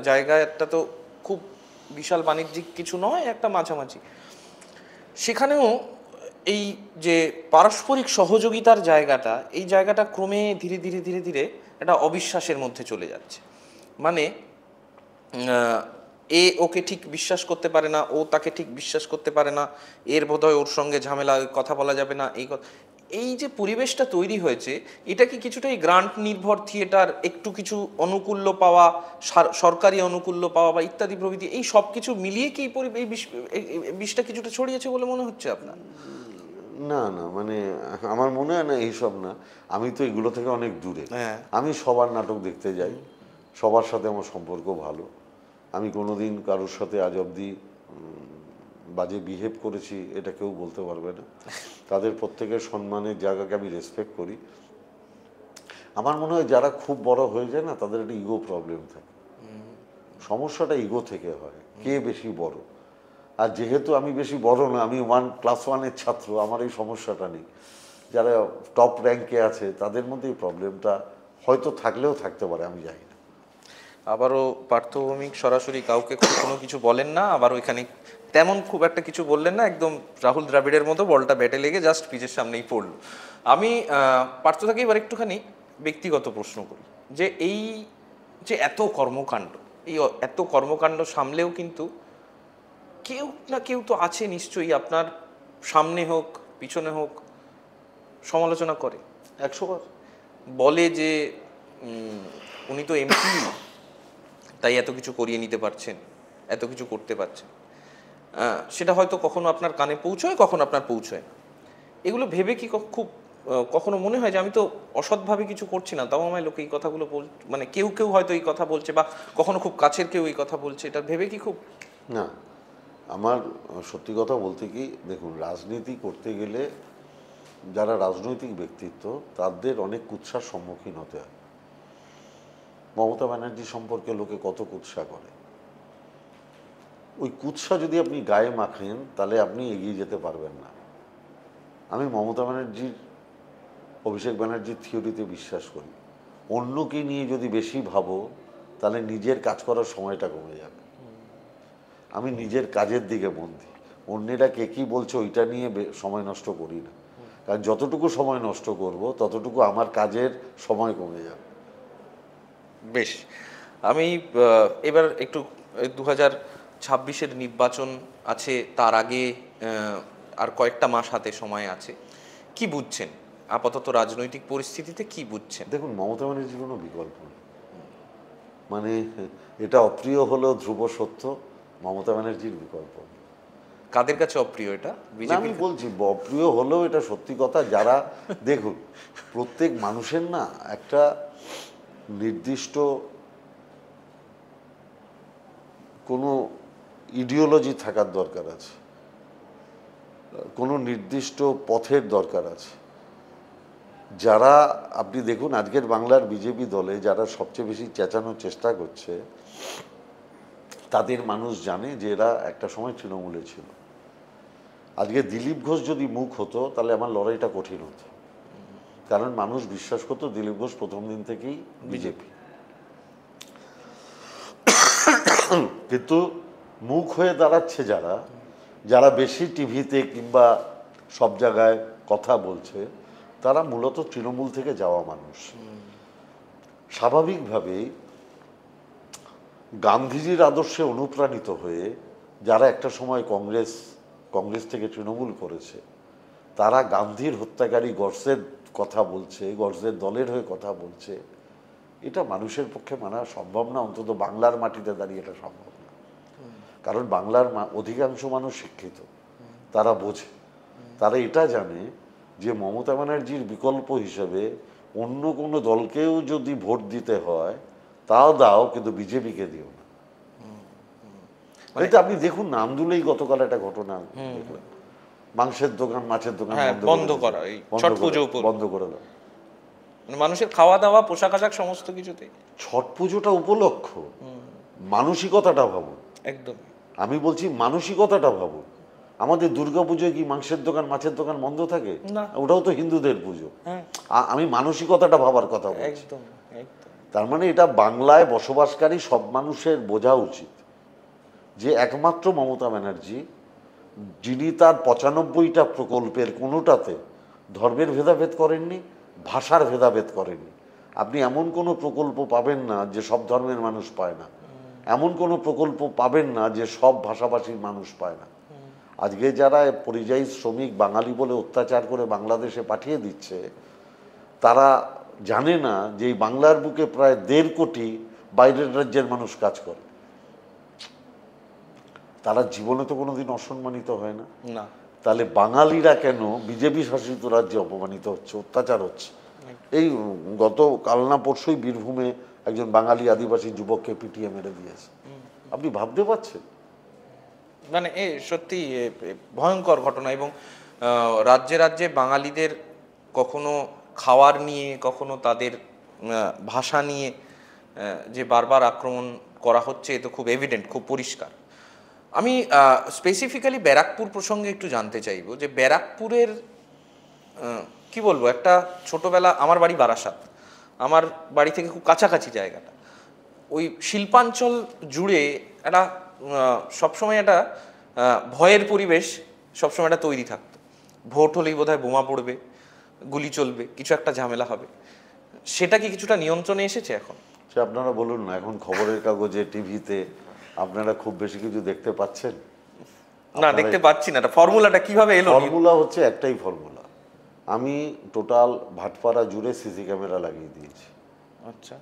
জায়গাটা তো খুব বিশাল বাণিজ্যিক কিছু নয়, একটা মাঝামাঝি, সেখানেও এই যে পারস্পরিক সহযোগিতার জায়গাটা, এই জায়গাটা ক্রমে ধীরে ধীরে ধীরে ধীরে একটা অবিশ্বাসের মধ্যে চলে যাচ্ছে। মানে ওকে ঠিক বিশ্বাস করতে পারে না, ও তাকে ঠিক বিশ্বাস করতে পারে না, এর বোধহয় ওর সঙ্গে ঝামেলা, কথা বলা যাবে না, এই যে পরিবেশটা তৈরি হয়েছে, এটা কি কিছুটা এই গ্রান্ট নির্ভর থিয়েটার, একটু কিছু অনুকূল্য পাওয়া, সরকারি অনুকূল্য পাওয়া বা ইত্যাদি প্রভৃতি, এই সব কিছু মিলিয়ে কি এই বিষটা কিছুটা ছড়িয়েছে বলে মনে হচ্ছে আপনার? না না, মানে আমার মনে হয় না এইসব না। আমি তো এগুলো থেকে অনেক দূরে। হ্যাঁ। আমি সবার নাটক দেখতে যাই, সবার সাথে আমার সম্পর্ক ভালো। আমি কোনোদিন কারোর সাথে আজ অবধি বাজে বিহেভ করেছি এটা কেউ বলতে পারবে না। তাদের প্রত্যেকের সম্মানের জায়গাকে আমি রেসপেক্ট করি। আমার মনে হয় যারা খুব বড় হয়ে যায় না, তাদের একটা ইগো প্রবলেম থাকে। সমস্যাটা ইগো থেকে হয়, কে বেশি বড়। আর যেহেতু আমি বেশি বড় না, আমি ক্লাস 1-এর ছাত্র, আমার এই সমস্যাটা নেই। যারা টপ র্যাঙ্কে আছে তাদের মধ্যে এই প্রবলেমটা হয়তো থাকলেও থাকতে পারে, আমি জানি না। আবারও পার্থভৌমিক সরাসরি কাউকে কোনো কিছু বলেন না, আবার ওইখানে তেমন খুব একটা কিছু বললেন না, একদম রাহুল দ্রাবিড়ের মতো বলটা ব্যাটে লেগে জাস্ট পিচের সামনেই পড়লো। আমি পার্থ থেকে এবার একটুখানি ব্যক্তিগত প্রশ্ন করি, যে এই যে এত কর্মকাণ্ড, এই এত কর্মকাণ্ড সামলেও কিন্তু কেউ না কেউ তো আছে নিশ্চয়ই, আপনার সামনে হোক পিছনে হোক, সমালোচনা করে 100 বার বলে যে উনি তো এমপি, তাই এত কিছু করিয়ে নিতে পারছেন, এত কিছু করতে পারছেন। সেটা হয়তো কখনো আপনার কানে পৌঁছয়, কখনো আপনার পৌঁছয় না। এগুলো ভেবে কি খুব কখনো মনে হয় যে আমি তো অসৎভাবে কিছু করছি না, তাও আমায় লোকে এই কথাগুলো মানে কেউ কেউ হয়তো এই কথা বলছে, বা কখনো খুব কাছের কেউ এই কথা বলছে, এটা ভেবে কি খুব? না, আমার সত্যি কথা বলতে কি, দেখুন, রাজনীতি করতে গেলে যারা রাজনৈতিক ব্যক্তিত্ব তাদের অনেক কুৎসার সম্মুখীন হতে হয়। মমতা ব্যানার্জি সম্পর্কে লোকে কত কুৎসা করে, ওই কুৎসা যদি আপনি গায়ে মাখেন তাহলে আপনি এগিয়ে যেতে পারবেন না। আমি মমতা ব্যানার্জির, অভিষেক ব্যানার্জির থিওরিতে বিশ্বাস করি। অন্যকে নিয়ে যদি বেশি ভাবো তাহলে নিজের কাজ করার সময়টা কমে যাবে। আমি নিজের কাজের দিকে মন দিই, অন্যেরা কে কী বলছে ওইটা নিয়ে সময় নষ্ট করি না। কারণ যতটুকু সময় নষ্ট করব ততটুকু আমার কাজের সময় কমে যাবে। বেশ, আমি এবার একটু 2026-এর নির্বাচন আছে, তার আগে আর কয়েকটা মাস হাতে সময় আছে, কি বুঝছেন আপাতত রাজনৈতিক পরিস্থিতিতে, কি বুঝছেন? দেখুন, মমতা ব্যানার্জির কোনো বিকল্প নেই। মানে এটা অপ্রিয় হলেও ধ্রুব সত্য, মমতা ব্যানার্জির বিকল্প নেই। কাদের কাছে অপ্রিয় এটা? আমি বলছি অপ্রিয় হলেও এটা সত্যি কথা। যারা দেখুন, প্রত্যেক মানুষের না একটা নির্দিষ্ট কোনো ইডিওলজি থাকার দরকার আছে, কোনো নির্দিষ্ট পথের দরকার আছে। যারা, আপনি দেখুন আজকের বাংলার বিজেপি দলে যারা সবচেয়ে বেশি চেঁচানোর চেষ্টা করছে, তাদের মানুষ জানে যে এরা একটা সময় তৃণমূলে ছিল। আজকে দিলীপ ঘোষ যদি মুখ হতো তাহলে আমার লড়াইটা কঠিন হতো, কারণ মানুষ বিশ্বাস করতো দিলীপ ঘোষ প্রথম দিন থেকেই বিজেপি। কিন্তু মুখ হয়ে দাঁড়াচ্ছে যারা, যারা বেশি টিভিতে কিংবা সব জায়গায় কথা বলছে, তারা মূলত তৃণমূল থেকে যাওয়া মানুষ। স্বাভাবিকভাবেই গান্ধীজির আদর্শে অনুপ্রাণিত হয়ে যারা একটা সময় কংগ্রেস থেকে তৃণমূল করেছে, তারা গান্ধীর হত্যাকারী গডসের কথা বলছে, গডসের দলের হয়ে কথা বলছে। এটা মানুষের পক্ষে মানা সম্ভব না, অন্তত বাংলার মাটিতে দাঁড়িয়ে এটা সম্ভব না। কারণ বাংলার অধিকাংশ মানুষ শিক্ষিত, তারা বোঝে, তারা এটা জানে যে মমতা ব্যানার্জির বিকল্প হিসেবে অন্য কোনো দলকেও যদি ভোট দিতে হয় তাও দাও, কিন্তু বিজেপিকে দিও না। আপনি দেখুন না, আমদুলেই গতকাল একটা ঘটনা দেখলাম, মাংসের দোকান মাছের দোকান বন্ধ করা, বন্ধ করে দাও। মানুষের খাওয়া দাওয়া পোশাক আশাক সমস্ত কিছুতে। ছট পুজোটা উপলক্ষ, মানসিকতাটা ভাবুন। একদম, আমি বলছি মানসিকতাটা ভাবুন। আমাদের দুর্গা পুজোয় কি মাংসের দোকান মাছের দোকান বন্ধ থাকে? ওটাও তো হিন্দুদের পুজো। আমি মানসিকতাটা ভাবার কথা বলছি। তার মানে এটা বাংলায় বসবাসকারী সব মানুষের বোঝা উচিত যে একমাত্র মমতা ব্যানার্জি, যিনি তার 95টা প্রকল্পের কোনোটাতে ধর্মের ভেদাভেদ করেননি, ভাষার ভেদাভেদ করেননি। আপনি এমন কোনো প্রকল্প পাবেন না যে সব ধর্মের মানুষ পায় না। এমন কোনো প্রকল্প পাবেন না যে সব ভাষাভাষীর মানুষ পায় না। আজকে যারা পরিযায়ী শ্রমিক বাঙালি বলে অত্যাচার করে বাংলাদেশে পাঠিয়ে দিচ্ছে, তারা জানে না যে এই বাংলার বুকে প্রায় 1.5 কোটি বাইরের রাজ্যের মানুষ কাজ করে। তারা জীবনে তো কোনোদিন অসম্মানিত হয় না। না, তাহলে বাঙালিরা কেন বিজেপি শাসিত রাজ্যে অপমানিত হচ্ছে, অত্যাচার হচ্ছে? এই গত কাল না পরশুই বীরভূমে একজন বাঙালি আদিবাসী যুবককে পিটিয়ে মেরে দিয়েছে। আপনি ভাবতে পারছেন? মানে সত্যি ভয়ঙ্কর ঘটনা। এবং রাজ্যে রাজ্যে বাঙালিদের কখনো খাওয়ার নিয়ে, কখনো তাদের ভাষা নিয়ে যে বারবার আক্রমণ করা হচ্ছে, এ তো খুব এভিডেন্ট, খুব পরিষ্কার। আমি স্পেসিফিক্যালি ব্যারাকপুর প্রসঙ্গে একটু জানতে চাইবো যে ব্যারাকপুরের কি বলবো, একটা ছোটবেলা, আমার বাড়ি বারাসাত, আমার বাড়ি থেকে খুব কাছাকাছি জায়গাটা, ওই শিল্পাঞ্চল জুড়ে একটা সবসময় একটা ভয়ের পরিবেশ সবসময় একটা তৈরি থাকতো। ভোট হলেই বোধহয় বোমা পড়বে, গুলি চলবে, কিছু একটা ঝামেলা হবে। সেটা কি কিছুটা নিয়ন্ত্রণে এসেছে এখন? সে আপনারা বলুন না, এখন খবরের কাগজে, টিভিতে আপনারা খুব বেশি কিছু দেখতে পাচ্ছেন না, দেখতে পাচ্ছি না। ফর্মুলাটা কিভাবে এলো? ফর্মুলা হচ্ছে একটাই ফর্মুলা। আমি টোটাল ভাটপাড়া জুড়ে সিসি ক্যামেরা লাগিয়ে দিয়েছি। আচ্ছা,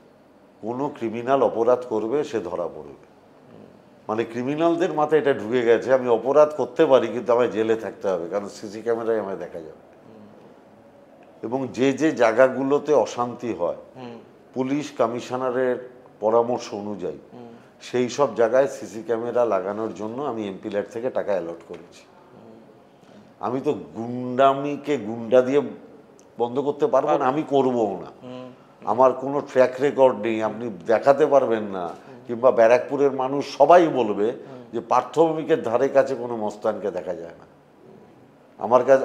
কোনো ক্রিমিনাল অপরাধ করবে সে ধরা পড়বে। মানে ক্রিমিনালদের মাথায় এটা ঢুকে গেছে, আমি অপরাধ করতে পারি কিন্তু আমায় জেলে থাকতে হবে, কারণ সিসি ক্যামেরায় আমায় দেখা যাবে। এবং যে যে জায়গাগুলোতে অশান্তি হয়, পুলিশ কমিশনারের পরামর্শ অনুযায়ী সেই সব জায়গায় সিসি ক্যামেরা লাগানোর জন্য আমি এমপিল্যাট থেকে টাকা অ্যালট করেছি। আমি তো গুন্ডামিকে গুন্ডা দিয়ে বন্ধ করতে পারবো না, আমি করবও না। আমার কোনো ট্র্যাক রেকর্ড নেই, আপনি দেখাতে পারবেন না। কিংবা ব্যারাকপুরের মানুষ সবাই বলবে যে পার্থভূমিকের ধারে কাছে কোনো মস্তানকে দেখা যায় না।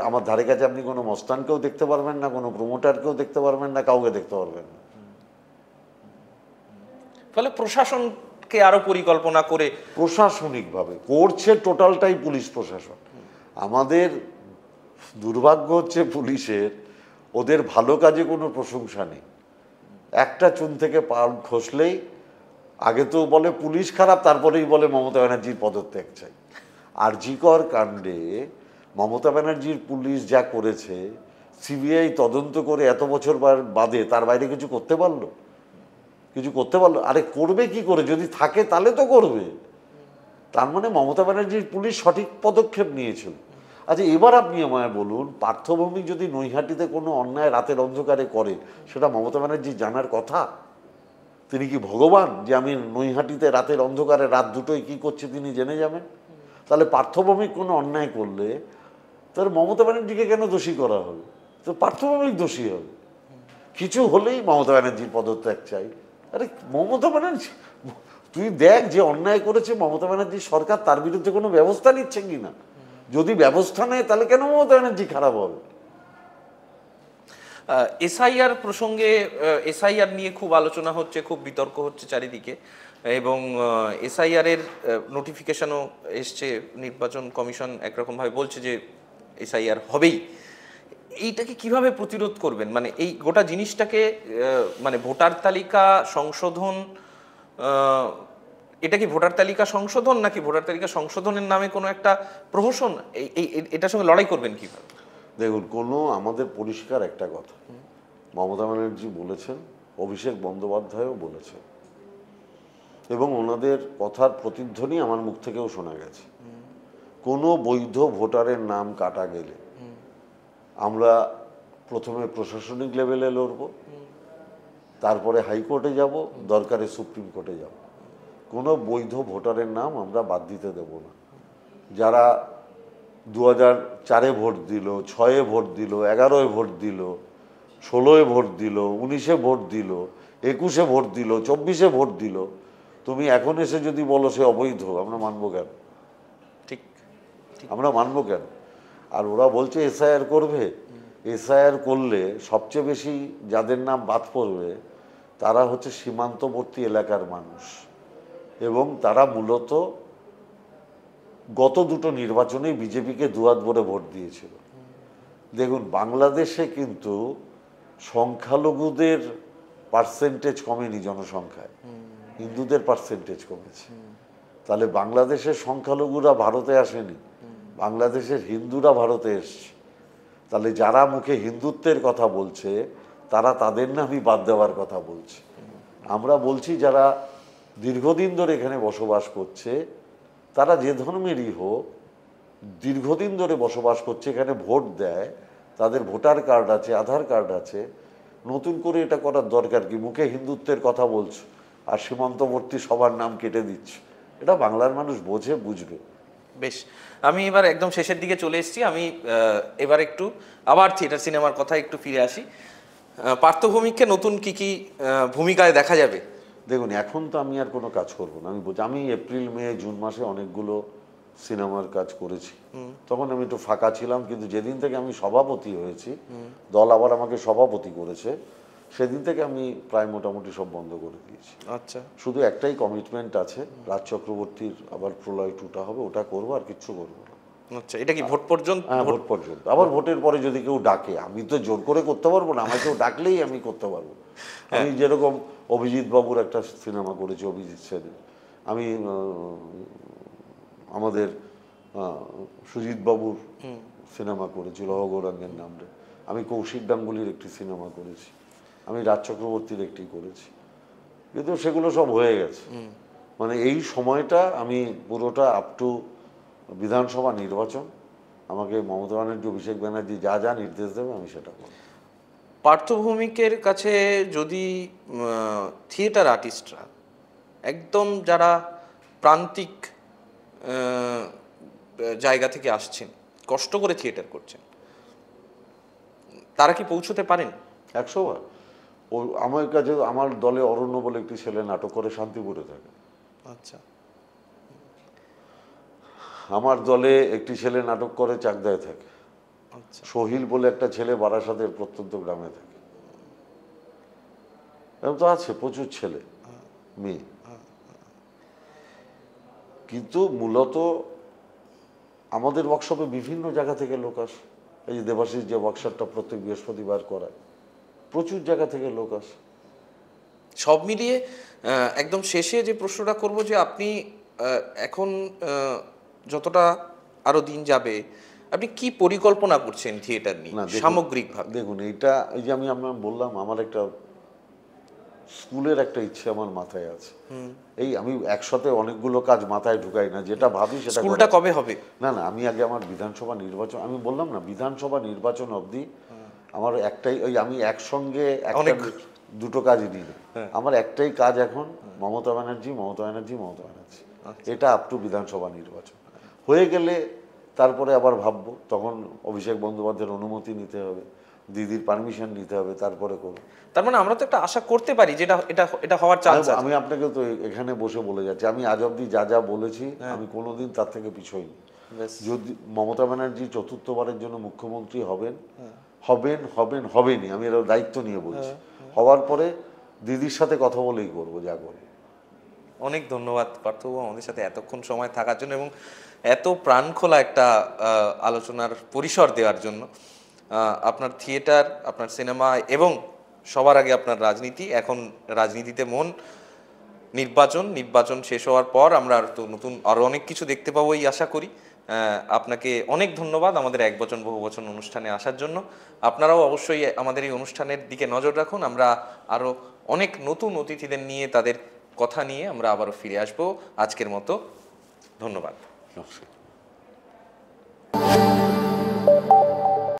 আমার ধারে কাছে আপনি কোনো মস্তানকেও দেখতে পারবেন না, কোনো প্রমোটারকেও দেখতে পারবেন না, কাউকে দেখতে পারবেন না। ফলে প্রশাসনকে আরো পরিকল্পনা করে, প্রশাসনিকভাবে করছে টোটালটাই পুলিশ প্রশাসন। আমাদের দুর্ভাগ্য হচ্ছে পুলিশের, ওদের ভালো কাজে কোনো প্রশংসা নেই। একটা চুন থেকে পাল খসলেই আগে তো বলে পুলিশ খারাপ, তারপরেই বলে মমতা ব্যানার্জির পদত্যাগ চাই। আরজি কর কাণ্ডে মমতা ব্যানার্জির পুলিশ যা করেছে, সিবিআই তদন্ত করে এত বছর বাদে তার বাইরে কিছু করতে পারলো? কিছু করতে পারলো? আরে করবে কি করে? যদি থাকে তাহলে তো করবে। তার মানে মমতা ব্যানার্জির পুলিশ সঠিক পদক্ষেপ নিয়েছিল। আচ্ছা, এবার আপনি আমায় বলুন, পার্থভূমি যদি নৈহাটিতে কোনো অন্যায় রাতের অন্ধকারে করে, সেটা মমতা ব্যানার্জি জানার কথা? তিনি কি ভগবান যে আমি নৈহাটিতে রাতের অন্ধকারে রাত দুটোয় কি করছে তিনি জেনে যাবেন? তাহলে পার্থভৌমিক কোনো অন্যায় করলে তাহলে মমতা ব্যানার্জিকে কেন দোষী করা হবে? তো পার্থভৌমিক দোষী হবে। কিছু হলেই মমতা ব্যানার্জির পদত্যাগ চাই। আরে মমতা ব্যানার্জি, তুই দেখ যে অন্যায় করেছে মমতা ব্যানার্জি সরকার, তার বিরুদ্ধে কোনো ব্যবস্থা নিচ্ছে কিনা। যদি ব্যবস্থা নেয় তাহলে কেন মমতা ব্যানার্জি খারাপ হবে? এসআইআর প্রসঙ্গে, এসআইআর নিয়ে খুব আলোচনা হচ্ছে, খুব বিতর্ক হচ্ছে চারিদিকে, এবং এসআইআর এর নোটিফিকেশনও এসছে। নির্বাচন কমিশন একরকমভাবে বলছে যে এসআইআর হবেই। এইটাকে কিভাবে প্রতিরোধ করবেন? মানে এই গোটা জিনিসটাকে, মানে ভোটার তালিকা সংশোধন, এটা কি ভোটার তালিকা সংশোধন নাকি ভোটার তালিকা সংশোধনের নামে কোনো একটা প্রহসন? এটার সঙ্গে লড়াই করবেন কিভাবে? দেখুন, আমাদের পরিষ্কার একটা কথা মমতা ব্যানার্জি বলেছেন, অভিষেক বন্দ্যোপাধ্যায়ও বলেছেন, এবং ওনাদের কথার প্রতিধ্বনি আমার মুখ থেকেও শোনা গেছে। কোনো বৈধ ভোটারের নাম কাটা গেলে আমরা প্রথমে প্রশাসনিক লেভেলে লড়ব, তারপরে হাইকোর্টে যাব, দরকারে সুপ্রিম কোর্টে যাব। কোনো বৈধ ভোটারের নাম আমরা বাদ দিতে দেব না। যারা 2004-এ ভোট দিল, 6-এ ভোট দিল, 11-এ ভোট দিল, 16-এ ভোট দিল, 19-এ ভোট দিল, 21-এ ভোট দিল, 24-এ ভোট দিল, তুমি এখন এসে যদি বলো সে অবৈধ, আমরা মানবো কেন? ঠিক, আমরা মানবো কেন? আর ওরা বলছে এসআইআর করবে। এসআইআর করলে সবচেয়ে বেশি যাদের নাম বাদ পড়বে তারা হচ্ছে সীমান্তবর্তী এলাকার মানুষ, এবং তারা মূলত গত দুটো নির্বাচনেই বিজেপিকে দুহাত ভরে ভোট দিয়েছিল। দেখুন, বাংলাদেশে কিন্তু সংখ্যালঘুদের পার্সেন্টেজ কমেনি জনসংখ্যায়, হিন্দুদের পার্সেন্টেজ কমেছে। তাহলে বাংলাদেশের সংখ্যালঘুরা ভারতে আসেনি, বাংলাদেশের হিন্দুরা ভারতে এসছে। তাহলে যারা মুখে হিন্দুত্বের কথা বলছে তারা তাদের নামই বাদ দেওয়ার কথা বলছে। আমরা বলছি যারা দীর্ঘদিন ধরে এখানে বসবাস করছে, তারা যে ধর্মেরই হোক, দীর্ঘদিন ধরে বসবাস করছে, এখানে ভোট দেয়, তাদের ভোটার কার্ড আছে, আধার কার্ড আছে, নতুন করে এটা করার দরকার কি? মুখে হিন্দুত্বের কথা বলছো আর সীমান্তবর্তী সবার নাম কেটে দিচ্ছ। এটা বাংলার মানুষ বোঝে, বুঝবে। বেশ, আমি এবার একদম শেষের দিকে চলে এসেছি। আমি এবার একটু আবার থিয়েটার সিনেমার কথা একটু ফিরে আসি। পার্থ ভৌমিককে নতুন কি কি ভূমিকায় দেখা যাবে? দেখুন, এখন তো আমি আর কোনো কাজ করব না। আমি এপ্রিল মে জুন মাসে অনেকগুলো সিনেমার কাজ করেছি, তখন আমি একটু ফাঁকা ছিলাম। কিন্তু যেদিন থেকে আমি সভাপতি হয়েছি, দল আবার আমাকে সভাপতি করেছে, সেদিন থেকে আমি প্রায় মোটামুটি সব বন্ধ করে দিয়েছি। আচ্ছা, শুধু একটাই কমিটমেন্ট আছে, রাজ চক্রবর্তীর আবার প্রলয় 2টা হবে, ওটা করবো, আর কিচ্ছু করবো না। আচ্ছা, এটা কি ভোট পর্যন্ত? হ্যাঁ, ভোট পর্যন্ত। আবার ভোটের পরে যদি কেউ ডাকে, আমি তো জোর করে করতে পারবো না, আমাকে কেউ ডাকলেই আমি করতে পারবো। আমি যেরকম অভিজিৎ বাবুর একটা সিনেমা করেছি, অভিজিৎ সেনের, আমি আমাদের সুজিত বাবুর সিনেমা করেছি লৌহ গৌরাঙ্গের নামে, আমি কৌশিক গাঙ্গুলির একটি সিনেমা করেছি, আমি রাজ চক্রবর্তীর একটি করেছি, কিন্তু সেগুলো সব হয়ে গেছে। মানে এই সময়টা আমি পুরোটা আপ টু বিধানসভা নির্বাচন, আমাকে মমতা ব্যানার্জি, অভিষেক ব্যানার্জি যা যা নির্দেশ দেবে আমি সেটা করব। পার্থ ভৌমিকের কাছে যদি থিয়েটার আর্টিস্টরা, একদম যারা প্রান্তিক জায়গা থেকে আসছেন, কষ্ট করে থিয়েটার করছেন, তারা কি পৌঁছতে পারেন? 100 বার। ও আমার কাছে, আমার দলে অরণ্য বলে একটি ছেলে নাটক করে শান্তিপুরে থাকে। আচ্ছা, আমার দলে একটি ছেলে নাটক করে চাকদায় থাকে। আচ্ছা, সোহিল বলে একটা ছেলে বারাসাতের প্রত্যন্ত গ্রামে থাকে। এরকম তো আছে প্রচুর ছেলে মেয়ে। কিন্তু মূলত আমাদের ওয়ার্কশপে বিভিন্ন জায়গা থেকে লোক আসে। এই যে দেবাশিস যে ওয়ার্কশপটা প্রত্যেক বৃহস্পতিবার করায়, প্রচুর জায়গা থেকে লোক আসে। সব মিলিয়ে একদম শেষে যে প্রশ্নটা করব, যে আপনি এখন যতটা আরো দিন যাবে, আপনি কি পরিকল্পনা করছেন থিয়েটার নিয়ে সামগ্রিকভাবে? দেখুন, এইটা এই যে আমি আপনার বললাম, আমার একটা স্কুলের একটা ইচ্ছে আমার মাথায় আছে। এই আমি একসাথে অনেকগুলো কাজ মাথায় ঢুকাই না, যেটা ভাবি সেটা। স্কুলটা কবে হবে? না না, আমি আগে আমার বিধানসভা নির্বাচন, আমি বললাম না, বিধানসভা নির্বাচন অবধি আমার একটাই, ওই আমি একসঙ্গে দুটো কাজ নিই না। আমার একটাই কাজ এখন, মমতা ব্যানার্জি, মমতা ব্যানার্জি, মমতা ব্যানার্জি। এটা আপ টু বিধানসভা নির্বাচন হয়ে গেলে তারপরে আবার ভাববো, তখন অভিষেক বন্দ্যোপাধ্যায়ের অনুমতি নিতে হবে, দিদির পারমিশন নিতে হবে, তারপরে করবো। তার মানে আমরা তো একটা আশা করতে পারি যেটা এটা এটা হওয়ার চান্স আছে। আমি আপনাকে তো এখানে বসে বলে যাচ্ছি, আমি আজ অব্দি যা যা বলেছি আমি কোনোদিন তার থেকে পিছোইনি। যদি মমতা ব্যানার্জি চতুর্থবারের জন্য মুখ্যমন্ত্রী হবেন, হবেন হবেন হবেনি, আমি এর দায়িত্ব নিয়ে বলছি, হওয়ার পরে দিদির সাথে কথা বলেই করবো যা করবো। অনেক ধন্যবাদ পার্থবাবু আমাদের সাথে এতক্ষণ সময় থাকার জন্য এবং এত প্রাণখোলা একটা আলোচনার পরিসর দেওয়ার জন্য। আপনার থিয়েটার, আপনার সিনেমা এবং সবার আগে আপনার রাজনীতি, এখন রাজনীতিতে মন, নির্বাচন শেষ হওয়ার পর আমরা নতুন আরও অনেক কিছু দেখতে পাবো এই আশা করি। আপনাকে অনেক ধন্যবাদ আমাদের এক বচন বহু বচন অনুষ্ঠানে আসার জন্য। আপনারাও অবশ্যই আমাদের এই অনুষ্ঠানের দিকে নজর রাখুন। আমরা আরও অনেক নতুন অতিথিদের নিয়ে, তাদের কথা নিয়ে আমরা আবারও ফিরে আসবো। আজকের মতো ধন্যবাদ। নমস্কার।